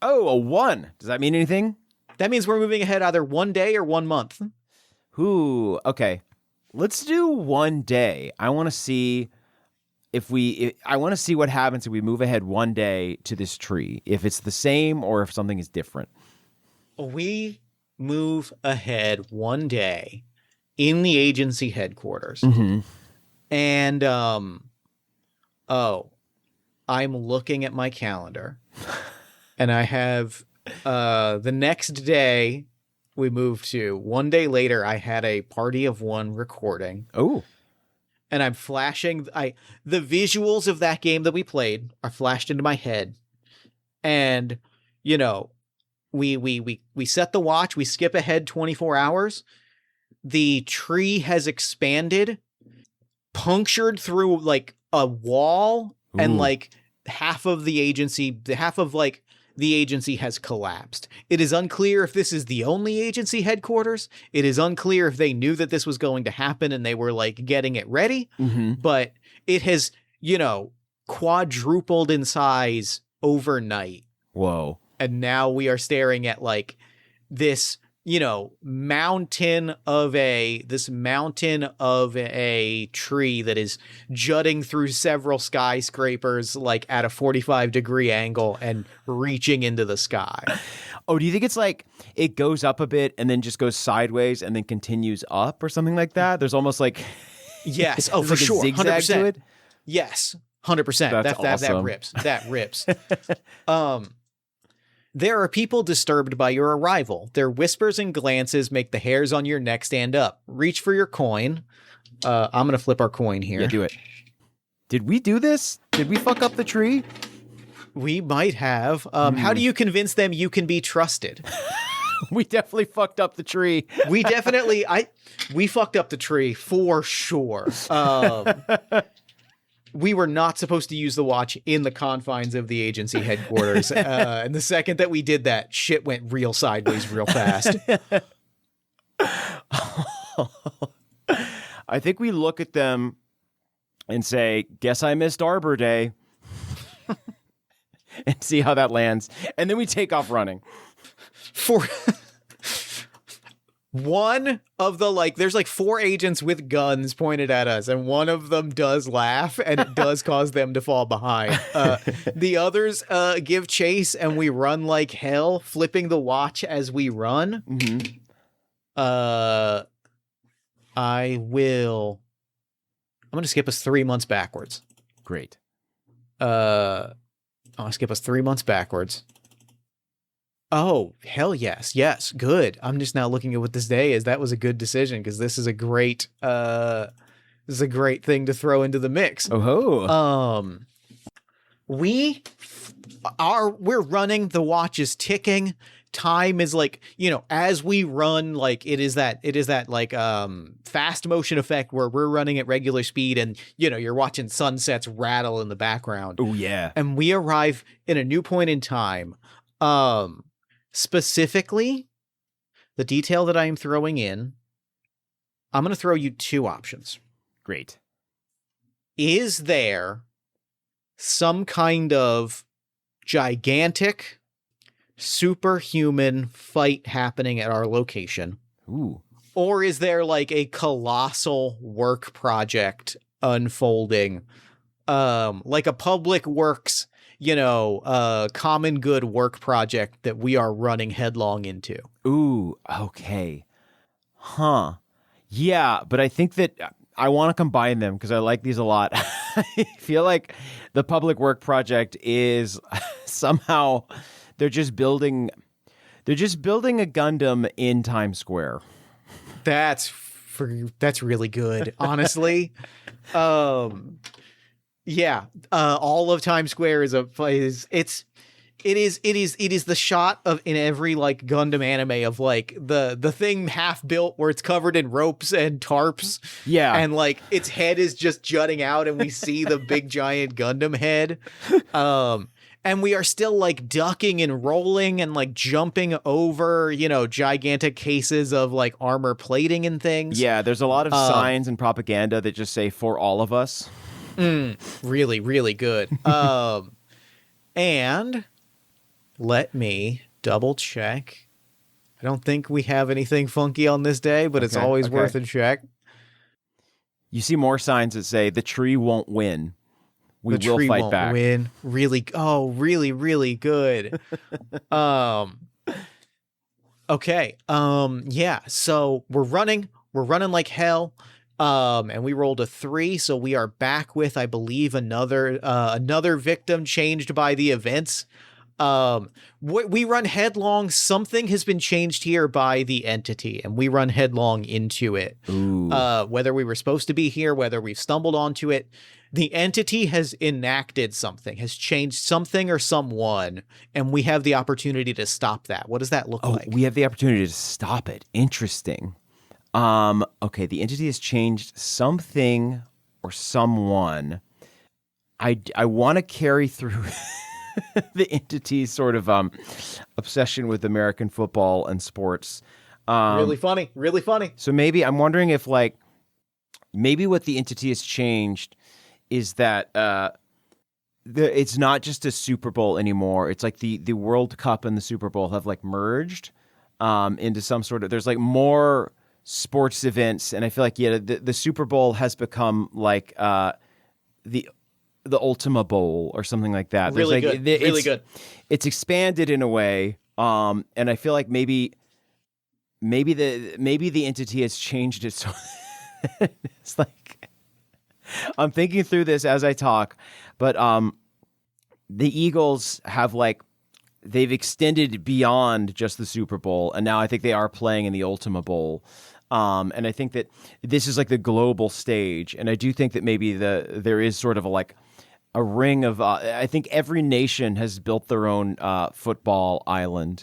Oh, a 1. Does that mean anything? That means we're moving ahead either 1 day or 1 month. Ooh, okay. Let's do one day. I want to see I want to see what happens if we move ahead one day to this tree. If it's the same or if something is different. We move ahead one day in the agency headquarters. Mm-hmm. And I'm looking at my calendar. And I have the next day we moved to. One day later, I had a Party of One recording. Oh. And I'm flashing. The visuals of that game that we played are flashed into my head. And, you know, we set the watch. We skip ahead 24 hours. The tree has expanded, punctured through like a wall, and like half of the agency has collapsed. It is unclear if this is the only agency headquarters. It is unclear if they knew that this was going to happen and they were like getting it ready. Mm-hmm. But it has, quadrupled in size overnight. Whoa. And now we are staring at like this, mountain of a tree that is jutting through several skyscrapers, like at a 45-degree angle and reaching into the sky. Oh, do you think it's like it goes up a bit and then just goes sideways and then continues up or something like that? There's almost like yes, for like sure, a zigzag 100%. to it. Yes, 100%. That's awesome. That rips. There are people disturbed by your arrival. Their whispers and glances make the hairs on your neck stand up. Reach for your coin. I'm going to flip our coin here. Yeah, do it. Did we do this? Did we fuck up the tree? We might have. How do you convince them you can be trusted? We definitely fucked up the tree. We fucked up the tree for sure. We were not supposed to use the watch in the confines of the agency headquarters. And the second that we did that, shit went real sideways real fast. I think we look at them and say, guess I missed Arbor Day. And see how that lands. And then we take off running. For one of the, there's 4 agents with guns pointed at us, and one of them does laugh, and it does cause them to fall behind. The others give chase, and we run like hell, flipping the watch as we run. Mm-hmm. I'm going to skip us 3 months backwards. Great. I'll skip us 3 months backwards. Oh, hell yes. Yes. Good. I'm just now looking at what this day is. That was a good decision because this is a great thing to throw into the mix. Oh. We're running, the watch is ticking. Time is as we run, it is that fast motion effect where we're running at regular speed and, you're watching sunsets rattle in the background. Oh, yeah. And we arrive in a new point in time. Specifically, the detail that I am throwing in, I'm going to throw you 2 options. Great. Is there some kind of gigantic, superhuman fight happening at our location? Ooh. Or is there a colossal work project unfolding? Like a public works, common good work project that we are running headlong into. Ooh, okay. Huh. Yeah, but I think that I want to combine them because I like these a lot. I feel like the public work project is somehow they're just building a Gundam in Times Square. That's really good, honestly. Yeah, all of Times Square is it is the shot of in every Gundam anime of the thing half built where it's covered in ropes and tarps. Yeah. And its head is just jutting out and we see the big giant Gundam head. And we are still ducking and rolling and jumping over, gigantic cases of armor plating and things. Yeah, there's a lot of signs and propaganda that just say for all of us. Really, really good. And let me double check. don't think we have anything funky on this day, but it's always worth a check. You see more signs that say the tree won't win. We will fight back. Win. Really, really good. Okay. Yeah. So we're running like hell. And we rolled a 3, so we are back with, I believe, another victim changed by the events. We run headlong. Something has been changed here by the entity, and we run headlong into it. Ooh. Whether we were supposed to be here, whether we've stumbled onto it, the entity has enacted something, has changed something or someone, and we have the opportunity to stop that. What does that look like? We have the opportunity to stop it. Interesting. Okay, the entity has changed something or someone. I want to carry through the entity's sort of obsession with American football and sports. Really funny. So maybe I'm wondering if maybe what the entity has changed is that it's not just a Super Bowl anymore. It's like the World Cup and the Super Bowl have merged into some sort of. There's more sports events, and I feel like the Super Bowl has become the Ultima Bowl or something like that. Really good. Really good. It's expanded in a way, and I feel like maybe the entity has changed it. So it's I'm thinking through this as I talk, but the Eagles have they've extended beyond just the Super Bowl, and now I think they are playing in the Ultima Bowl. And I think that this is the global stage, and I do think that maybe there is sort of a ring of. I think every nation has built their own football island,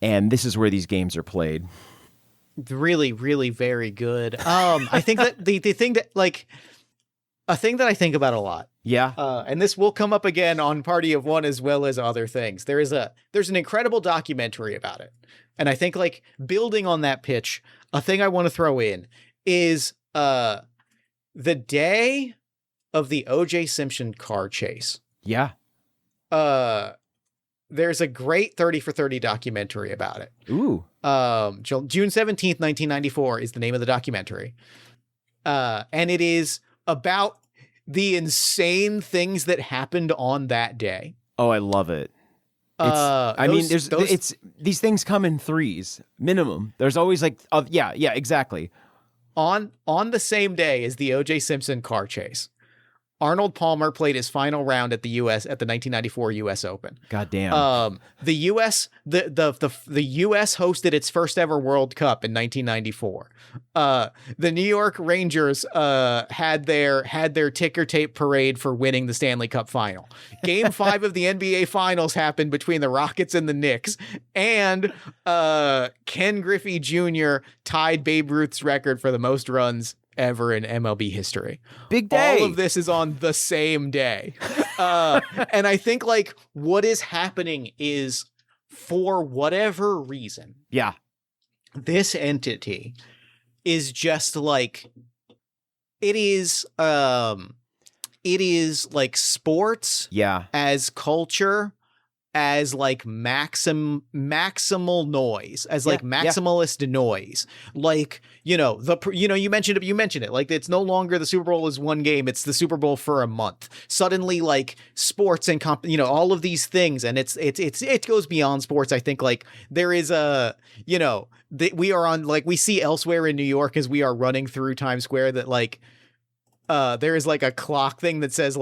and this is where these games are played. Really, really very good. I think that the thing that a thing that I think about a lot. Yeah. And this will come up again on Party of One as well as other things. There's an incredible documentary about it. And I think building on that pitch, a thing I want to throw in is the day of the O.J. Simpson car chase. Yeah. There's a great 30 for 30 documentary about it. Ooh. June 17th, 1994 is the name of the documentary. And it is about the insane things that happened on that day. Oh, I love it. These things come in threes minimum. There's always exactly. On the same day as the O.J. Simpson car chase, Arnold Palmer played his final round at the 1994 U.S. Open. God damn. The U.S. the U.S. hosted its first ever World Cup in 1994. The New York Rangers had their ticker tape parade for winning the Stanley Cup final. Game 5 of the NBA Finals happened between the Rockets and the Knicks, and Ken Griffey Jr. tied Babe Ruth's record for the most runs ever in MLB history. Big day. All of this is on the same day. And I think what is happening is, for whatever reason, this entity is just it is sports as culture, as maximal noise, as maximalist noise. You mentioned it. It's no longer the Super Bowl is one game, it's the Super Bowl for a month. Suddenly sports and all of these things, and it goes beyond sports. I think there is we are on we see elsewhere in New York as we are running through Times Square that there is a clock thing that says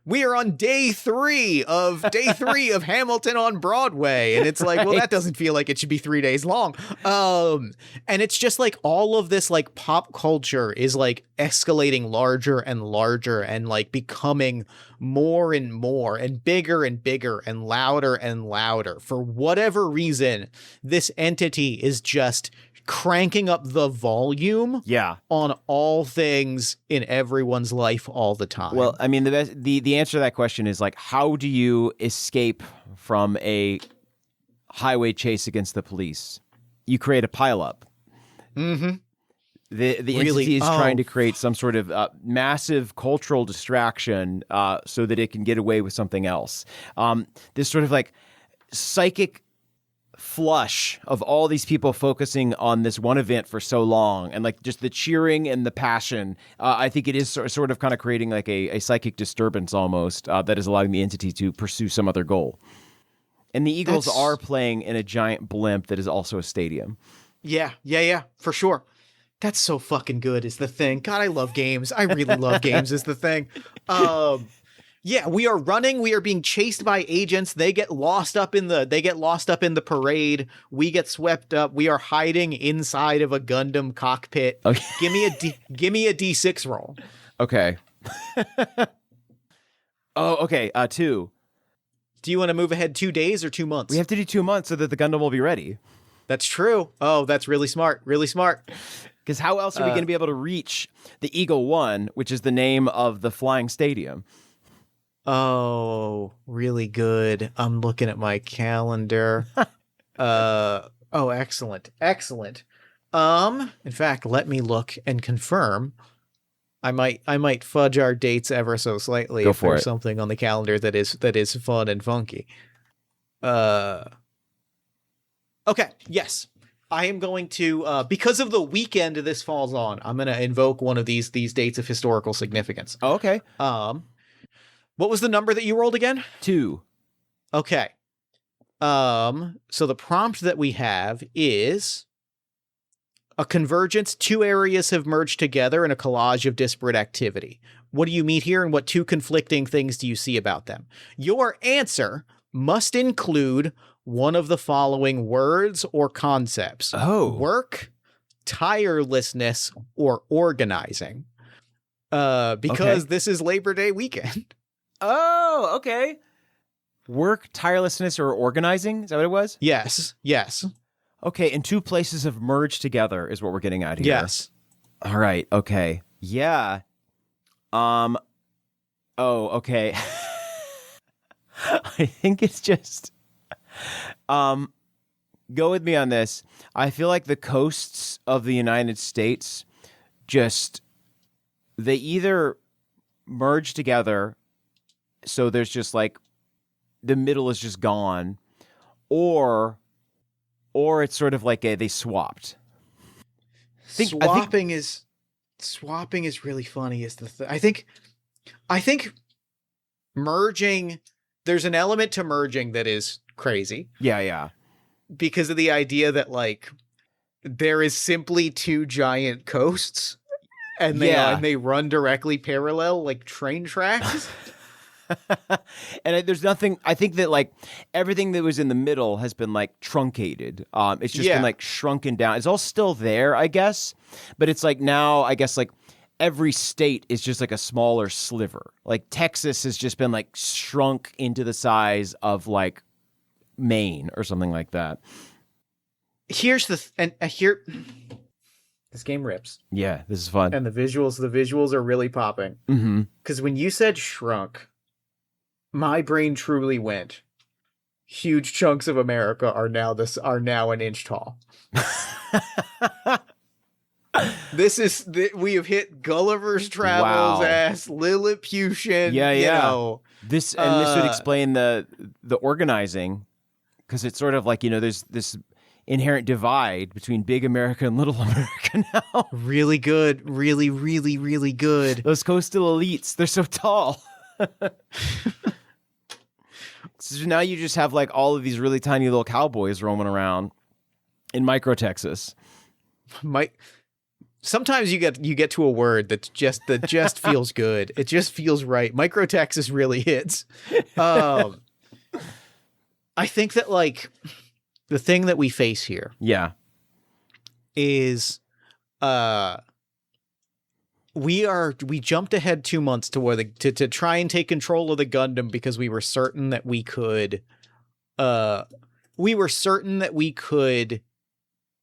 we are on day 3 of Hamilton on Broadway, and it's well, that doesn't feel like it should be 3 days long. And it's just all of this pop culture is escalating larger and larger, and becoming more and more and bigger and louder. For whatever reason, this entity is just cranking up the volume on all things in everyone's life all the time. Well, I mean, the answer to that question is how do you escape from a highway chase against the police? You create a pileup. Mm-hmm. The entity is trying to create some sort of massive cultural distraction so that it can get away with something else. This sort of psychic flush of all these people focusing on this one event for so long, and like just the cheering and the passion, I think it is sort of kind of creating like a psychic disturbance almost that is allowing the entity to pursue some other goal. And the Eagles are playing in a giant blimp that is also a stadium. Yeah, for sure. That's so fucking good is the thing. God, I love games. I really love games is the thing. Yeah, we are running. We are being chased by agents. They get lost up in the parade. We get swept up. We are hiding inside of a Gundam cockpit. Okay. Give me a D6 roll. Okay. Oh, okay. 2. Do you want to move ahead 2 days or 2 months? We have to do 2 months so that the Gundam will be ready. That's true. Oh, that's really smart. Really smart. Because how else are we going to be able to reach the Eagle 1, which is the name of the flying stadium? Oh, really good. I'm looking at my calendar. Excellent. Excellent. In fact, let me look and confirm. I might fudge our dates ever so slightly if there's something on the calendar that is fun and funky. Okay, yes. I am going to because of the weekend this falls on, I'm going to invoke one of these dates of historical significance. Oh, okay. What was the number that you rolled again? 2. Okay. So the prompt that we have is a convergence. 2 areas have merged together in a collage of disparate activity. What do you meet here, and what 2 conflicting things do you see about them? Your answer must include one of the following words or concepts. Work, tirelessness, or organizing. Because this is Labor Day weekend. Oh, okay. Work, tirelessness, or organizing? Is that what it was? Yes. Okay, and 2 places have merged together is what we're getting at here. Yes. All right, okay. Yeah. Okay. I think it's just... go with me on this. I feel like the coasts of the United States they either merge together, so there's just like the middle is just gone, or it's sort of like they swapped. Swapping is really funny. Is the I think merging. There's an element to merging that is crazy. Yeah. Because of the idea that like there is simply 2 giant coasts, and they run directly parallel like train tracks. And there's nothing. I think that like everything that was in the middle has been like truncated. It's just been like shrunken down. It's all still there, I guess, but it's like now I guess like every state is just like a smaller sliver. Like Texas has just been like shrunk into the size of like Maine or something like that. Here's this game rips. Yeah, this is fun. And the visuals are really popping. Mm-hmm. Because when you said shrunk, my brain truly went, huge chunks of America are now an inch tall. We have hit Gulliver's Travels ass, Lilliputian. Yeah. You know. This would explain the organizing, because it's sort of like, there's this inherent divide between big America and little America now. Really good. Really, really, really good. Those coastal elites, they're so tall. So now you just have like all of these really tiny little cowboys roaming around in micro Texas. Sometimes you get to a word that just feels good. It just feels right. Micro Texas really hits. I think that like the thing that we face here, is we jumped ahead 2 months to try and take control of the Gundam because we were certain that we could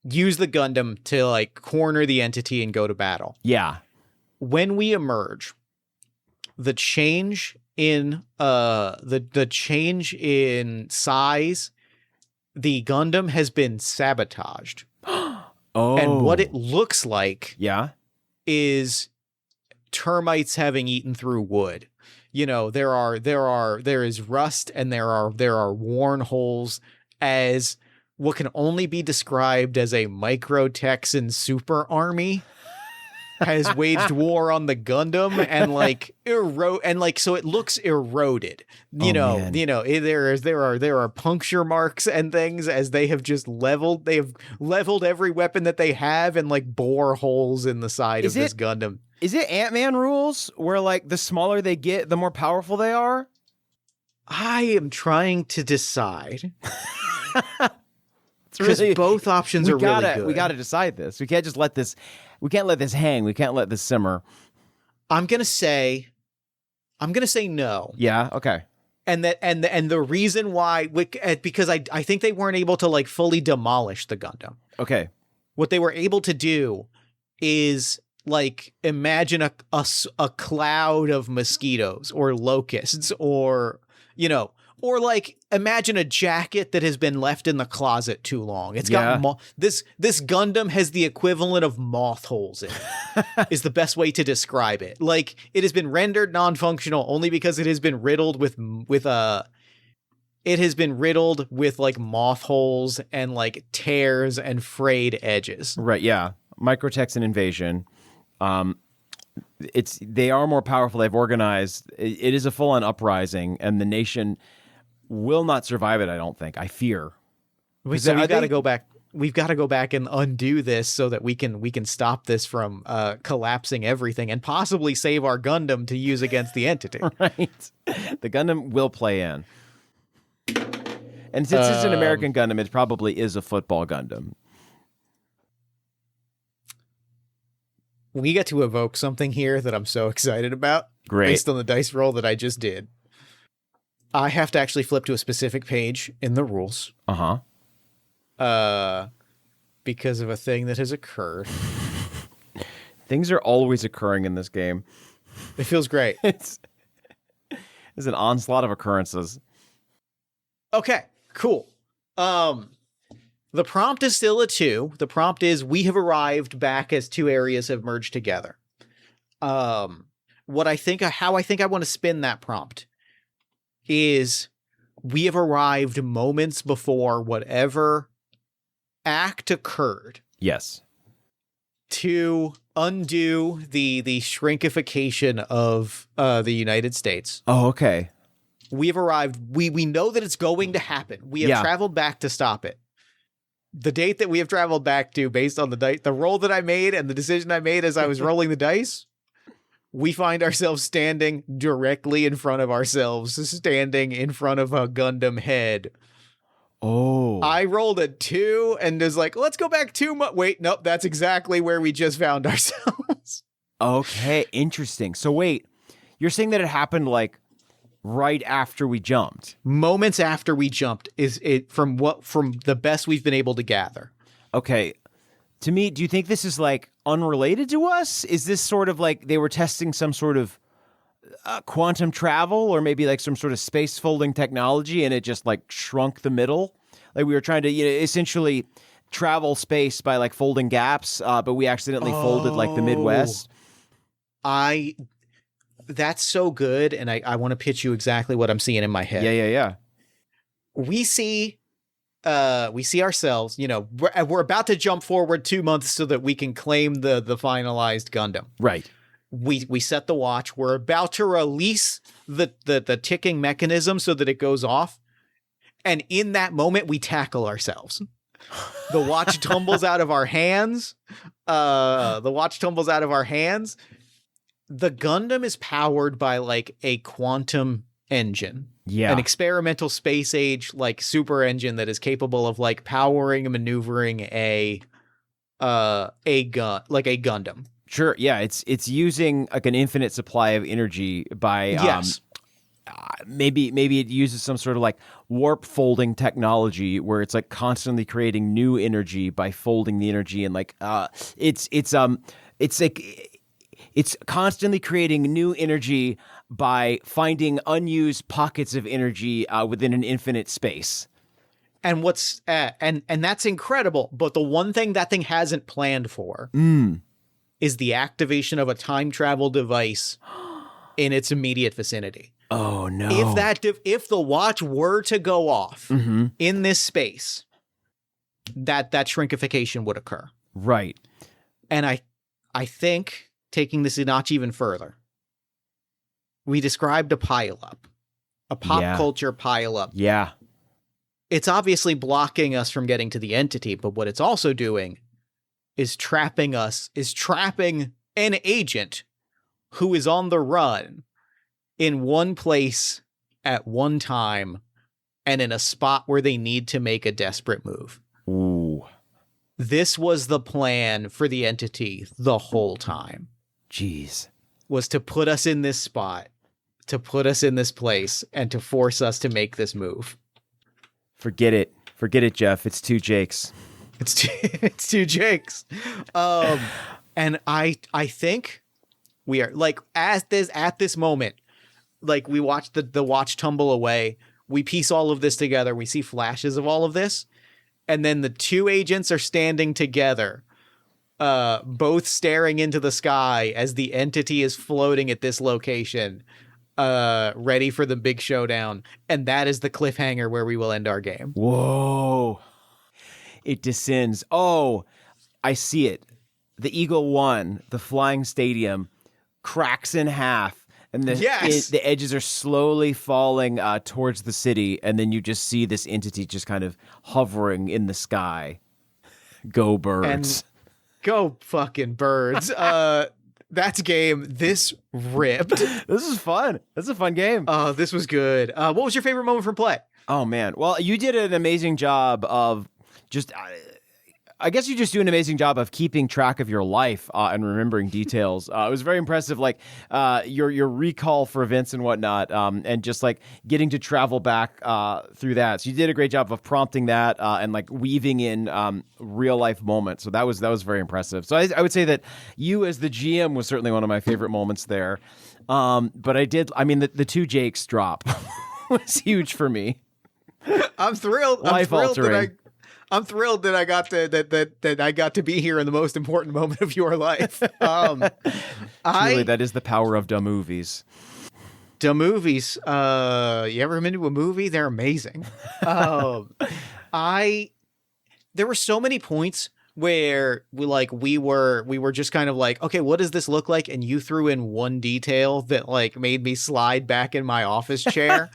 use the Gundam to like corner the entity and go to battle. Yeah. When we emerge, the change in the change in size, the Gundam has been sabotaged. And what it looks like is termites having eaten through wood. There is rust, and there are worn holes as what can only be described as a micro-Texan super army has waged war on the Gundam and so it looks eroded. There are puncture marks and things as they have just leveled. They have leveled every weapon that they have and like bore holes in the side of this Gundam. Is it Ant-Man rules where like the smaller they get, the more powerful they are? I am trying to decide. Because both options are really good. We got to decide this. We can't just let this. We can't let this hang. We can't let this simmer. I'm gonna say no. Yeah. Okay. And the reason why, because I think they weren't able to like fully demolish the Gundam. Okay. What they were able to do is like imagine a cloud of mosquitoes or locusts or like imagine a jacket that has been left in the closet too long. It's got this Gundam has the equivalent of moth holes in it. Is the best way to describe it. Like it has been rendered non-functional only because it has been riddled with like moth holes and like tears and frayed edges. Right, yeah. Micro-Texan invasion. They are more powerful. They've organized. It is a full-on uprising, and the nation will not survive it, I don't think. I fear. So we've got to go back. We've got to go back and undo this so that we can stop this from collapsing everything and possibly save our Gundam to use against the entity. Right. The Gundam will play in. And since it's an American Gundam, it probably is a football Gundam. We get to evoke something here that I'm so excited about. Great. Based on the dice roll that I just did. I have to actually flip to a specific page in the rules. Uh-huh. Because of a thing that has occurred. Things are always occurring in this game. It feels great. It's an onslaught of occurrences. Okay, cool. The prompt is still a 2. The prompt is we have arrived back as 2 areas have merged together. How I think I want to spin that prompt is we have arrived moments before whatever act occurred. Yes. To undo the shrinkification of the United States. Oh, okay. We have arrived. We know that it's going to happen. We have traveled back to stop it. The date that we have traveled back to based on the roll that I made and the decision I made as I was rolling the dice, we find ourselves standing directly in front of ourselves, standing in front of a Gundam head. Oh. I rolled a 2 and was like, let's go back 2 months. Wait, nope, that's exactly where we just found ourselves. Okay, interesting. So wait, you're saying that it happened like right after we jumped? Moments after we jumped is it from the best we've been able to gather. Okay. To me, do you think this is like unrelated to us? Is this sort of like they were testing some sort of quantum travel or maybe like some sort of space folding technology and it just like shrunk the middle? Like we were trying to, essentially travel space by like folding gaps, but we accidentally folded like the Midwest. That's so good, and I want to pitch you exactly what I'm seeing in my head. Yeah. We see ourselves, we're about to jump forward 2 months so that we can claim the finalized Gundam. Right. We set the watch. We're about to release the ticking mechanism so that it goes off. And in that moment, we tackle ourselves. The watch tumbles out of our hands. The Gundam is powered by like a quantum engine. Yeah. An experimental space age like super engine that is capable of like powering and maneuvering a Gundam. Sure. Yeah. It's using like an infinite supply of energy by yes. Maybe it uses some sort of like warp folding technology where it's like constantly creating new energy by folding the energy and like it's constantly creating new energy by finding unused pockets of energy within an infinite space. And what's and that's incredible. But the one thing that thing hasn't planned for is the activation of a time travel device in its immediate vicinity. Oh no! If the watch were to go off in this space, that shrinkification would occur. Right. And I think, taking this a notch even further, we described a pileup, a pop culture pileup. Yeah. It's obviously blocking us from getting to the entity, but what it's also doing is trapping an agent who is on the run in one place at one time and in a spot where they need to make a desperate move. Ooh. This was the plan for the entity the whole time. Jeez. Was to put us in this spot, to put us in this place, and to force us to make this move. Forget it. Forget it, Jeff. It's two Jakes. It's two Jakes. And I think we are, like, at this moment, like, we watch the watch tumble away. We piece all of this together. We see flashes of all of this. And then the two agents are standing together, both staring into the sky as the entity is floating at this location, ready for the big showdown. And that is the cliffhanger where we will end our game. Whoa. It descends. Oh, I see it. The Eagle One, the flying stadium, cracks in half. And the edges are slowly falling towards the city. And then you just see this entity just kind of hovering in the sky. Go birds. And go fucking birds. That's game. This ripped. This is fun. This is a fun game. This was good. What was your favorite moment from play? Oh, man. Well, you did an amazing job of just... I guess you just do an amazing job of keeping track of your life and remembering details. It was very impressive, like your recall for events and whatnot, and just like getting to travel back through that. So you did a great job of prompting that and like weaving in real life moments. So that was very impressive. So I would say that you as the GM was certainly one of my favorite moments there. But the two Jakes drop was huge for me. I'm thrilled. I'm thrilled that I got to that I got to be here in the most important moment of your life. Truly, that is the power of dumb movies. Dumb movies. You ever been to a movie? They're amazing. There were so many points where we were just kind of like, okay, what does this look like? And you threw in one detail that like made me slide back in my office chair.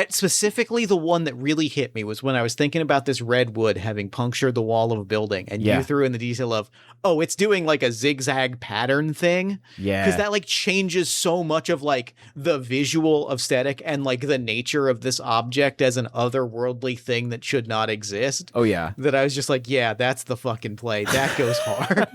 Specifically the one that really hit me was when I was thinking about this redwood having punctured the wall of a building, and you threw in the detail of, it's doing like a zigzag pattern thing. Yeah. Because that like changes so much of like the visual aesthetic and like the nature of this object as an otherworldly thing that should not exist. Oh yeah. That I was just like, yeah, that's the fucking play. That goes hard.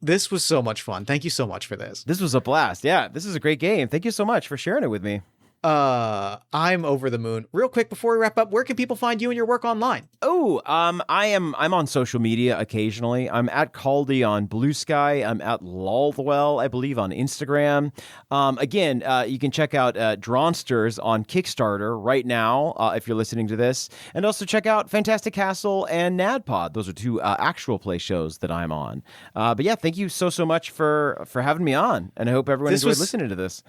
This was so much fun. Thank you so much for this. This was a blast. Yeah, this is a great game. Thank you so much for sharing it with me. I'm over the moon. Real quick before we wrap up, where can people find you and your work online? I'm on social media occasionally. I'm at Caldy on Blue Sky. I'm at Caldwell, I believe, on Instagram. Again, you can check out Drawsters on Kickstarter right now if you're listening to this, and also check out Fantastic Castle and NADDPOD. Those are two actual play shows that I'm on. But yeah, thank you so much for having me on, and I hope everyone enjoyed listening to this.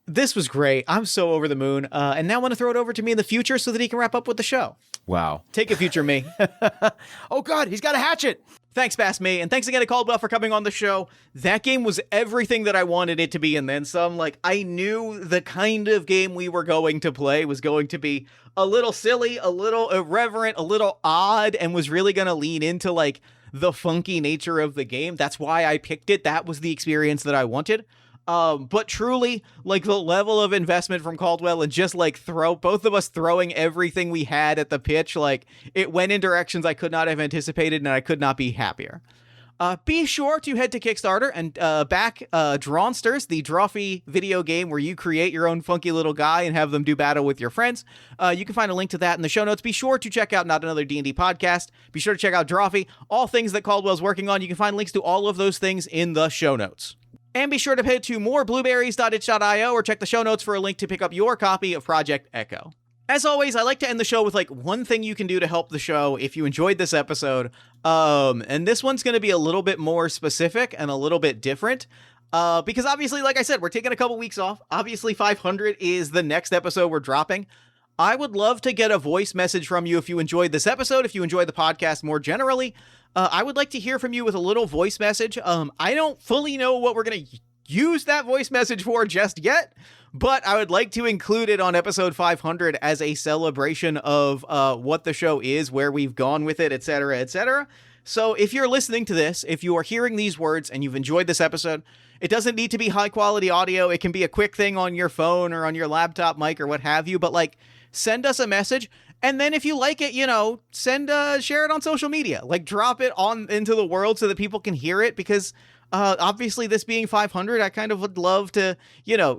This was great. I'm so over the moon. And now I want to throw it over to me in the future so that he can wrap up with the show. Wow. Take it, future me. Oh, God, he's got a hatchet. Thanks, Bass Me. And thanks again to Caldwell for coming on the show. That game was everything that I wanted it to be and then some. Like, I knew the kind of game we were going to play was going to be a little silly, a little irreverent, a little odd, and was really going to lean into, like, the funky nature of the game. That's why I picked it. That was the experience that I wanted. But truly, like, the level of investment from Caldwell and just like both of us throwing everything we had at the pitch, like, it went in directions I could not have anticipated, and I could not be happier. Be sure to head to Kickstarter and back Drawsters, the Drawfee video game where you create your own funky little guy and have them do battle with your friends. You can find a link to that in the show notes. Be sure to check out Not Another D&D Podcast. Be sure to check out Drawfee, all things that Caldwell's working on. You can find links to all of those things in the show notes. And be sure to head to moreblueberries.itch.io or check the show notes for a link to pick up your copy of Project ECCO. As always, I like to end the show with like one thing you can do to help the show if you enjoyed this episode. And this one's going to be a little bit more specific and a little bit different. Because obviously, like I said, we're taking a couple weeks off. Obviously, 500 is the next episode we're dropping. I would love to get a voice message from you if you enjoyed this episode, if you enjoyed the podcast more generally. I would like to hear from you with a little voice message. I don't fully know what we're going to use that voice message for just yet, but I would like to include it on episode 500 as a celebration of what the show is, where we've gone with it, etc., etc. So if you're listening to this, if you are hearing these words and you've enjoyed this episode, it doesn't need to be high quality audio. It can be a quick thing on your phone or on your laptop mic or what have you, but like, send us a message. And then if you like it, share it on social media, like drop it on into the world so that people can hear it, because obviously this being 500, I kind of would love to,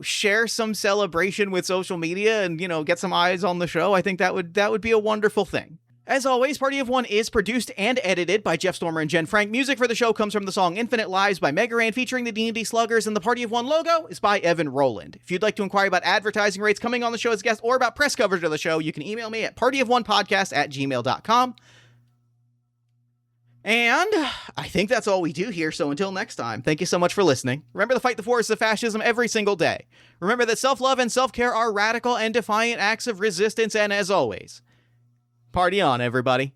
share some celebration with social media and, get some eyes on the show. I think that would be a wonderful thing. As always, Party of One is produced and edited by Jeff Stormer and Jen Frank. Music for the show comes from the song Infinite Lives by Megaran featuring the D&D Sluggers, and the Party of One logo is by Evan Rowland. If you'd like to inquire about advertising rates, coming on the show as a guest, or about press coverage of the show, you can email me at partyofonepodcast@gmail.com. And I think that's all we do here, so until next time, thank you so much for listening. Remember to fight the forces of fascism every single day. Remember that self-love and self-care are radical and defiant acts of resistance, and as always, party on, everybody.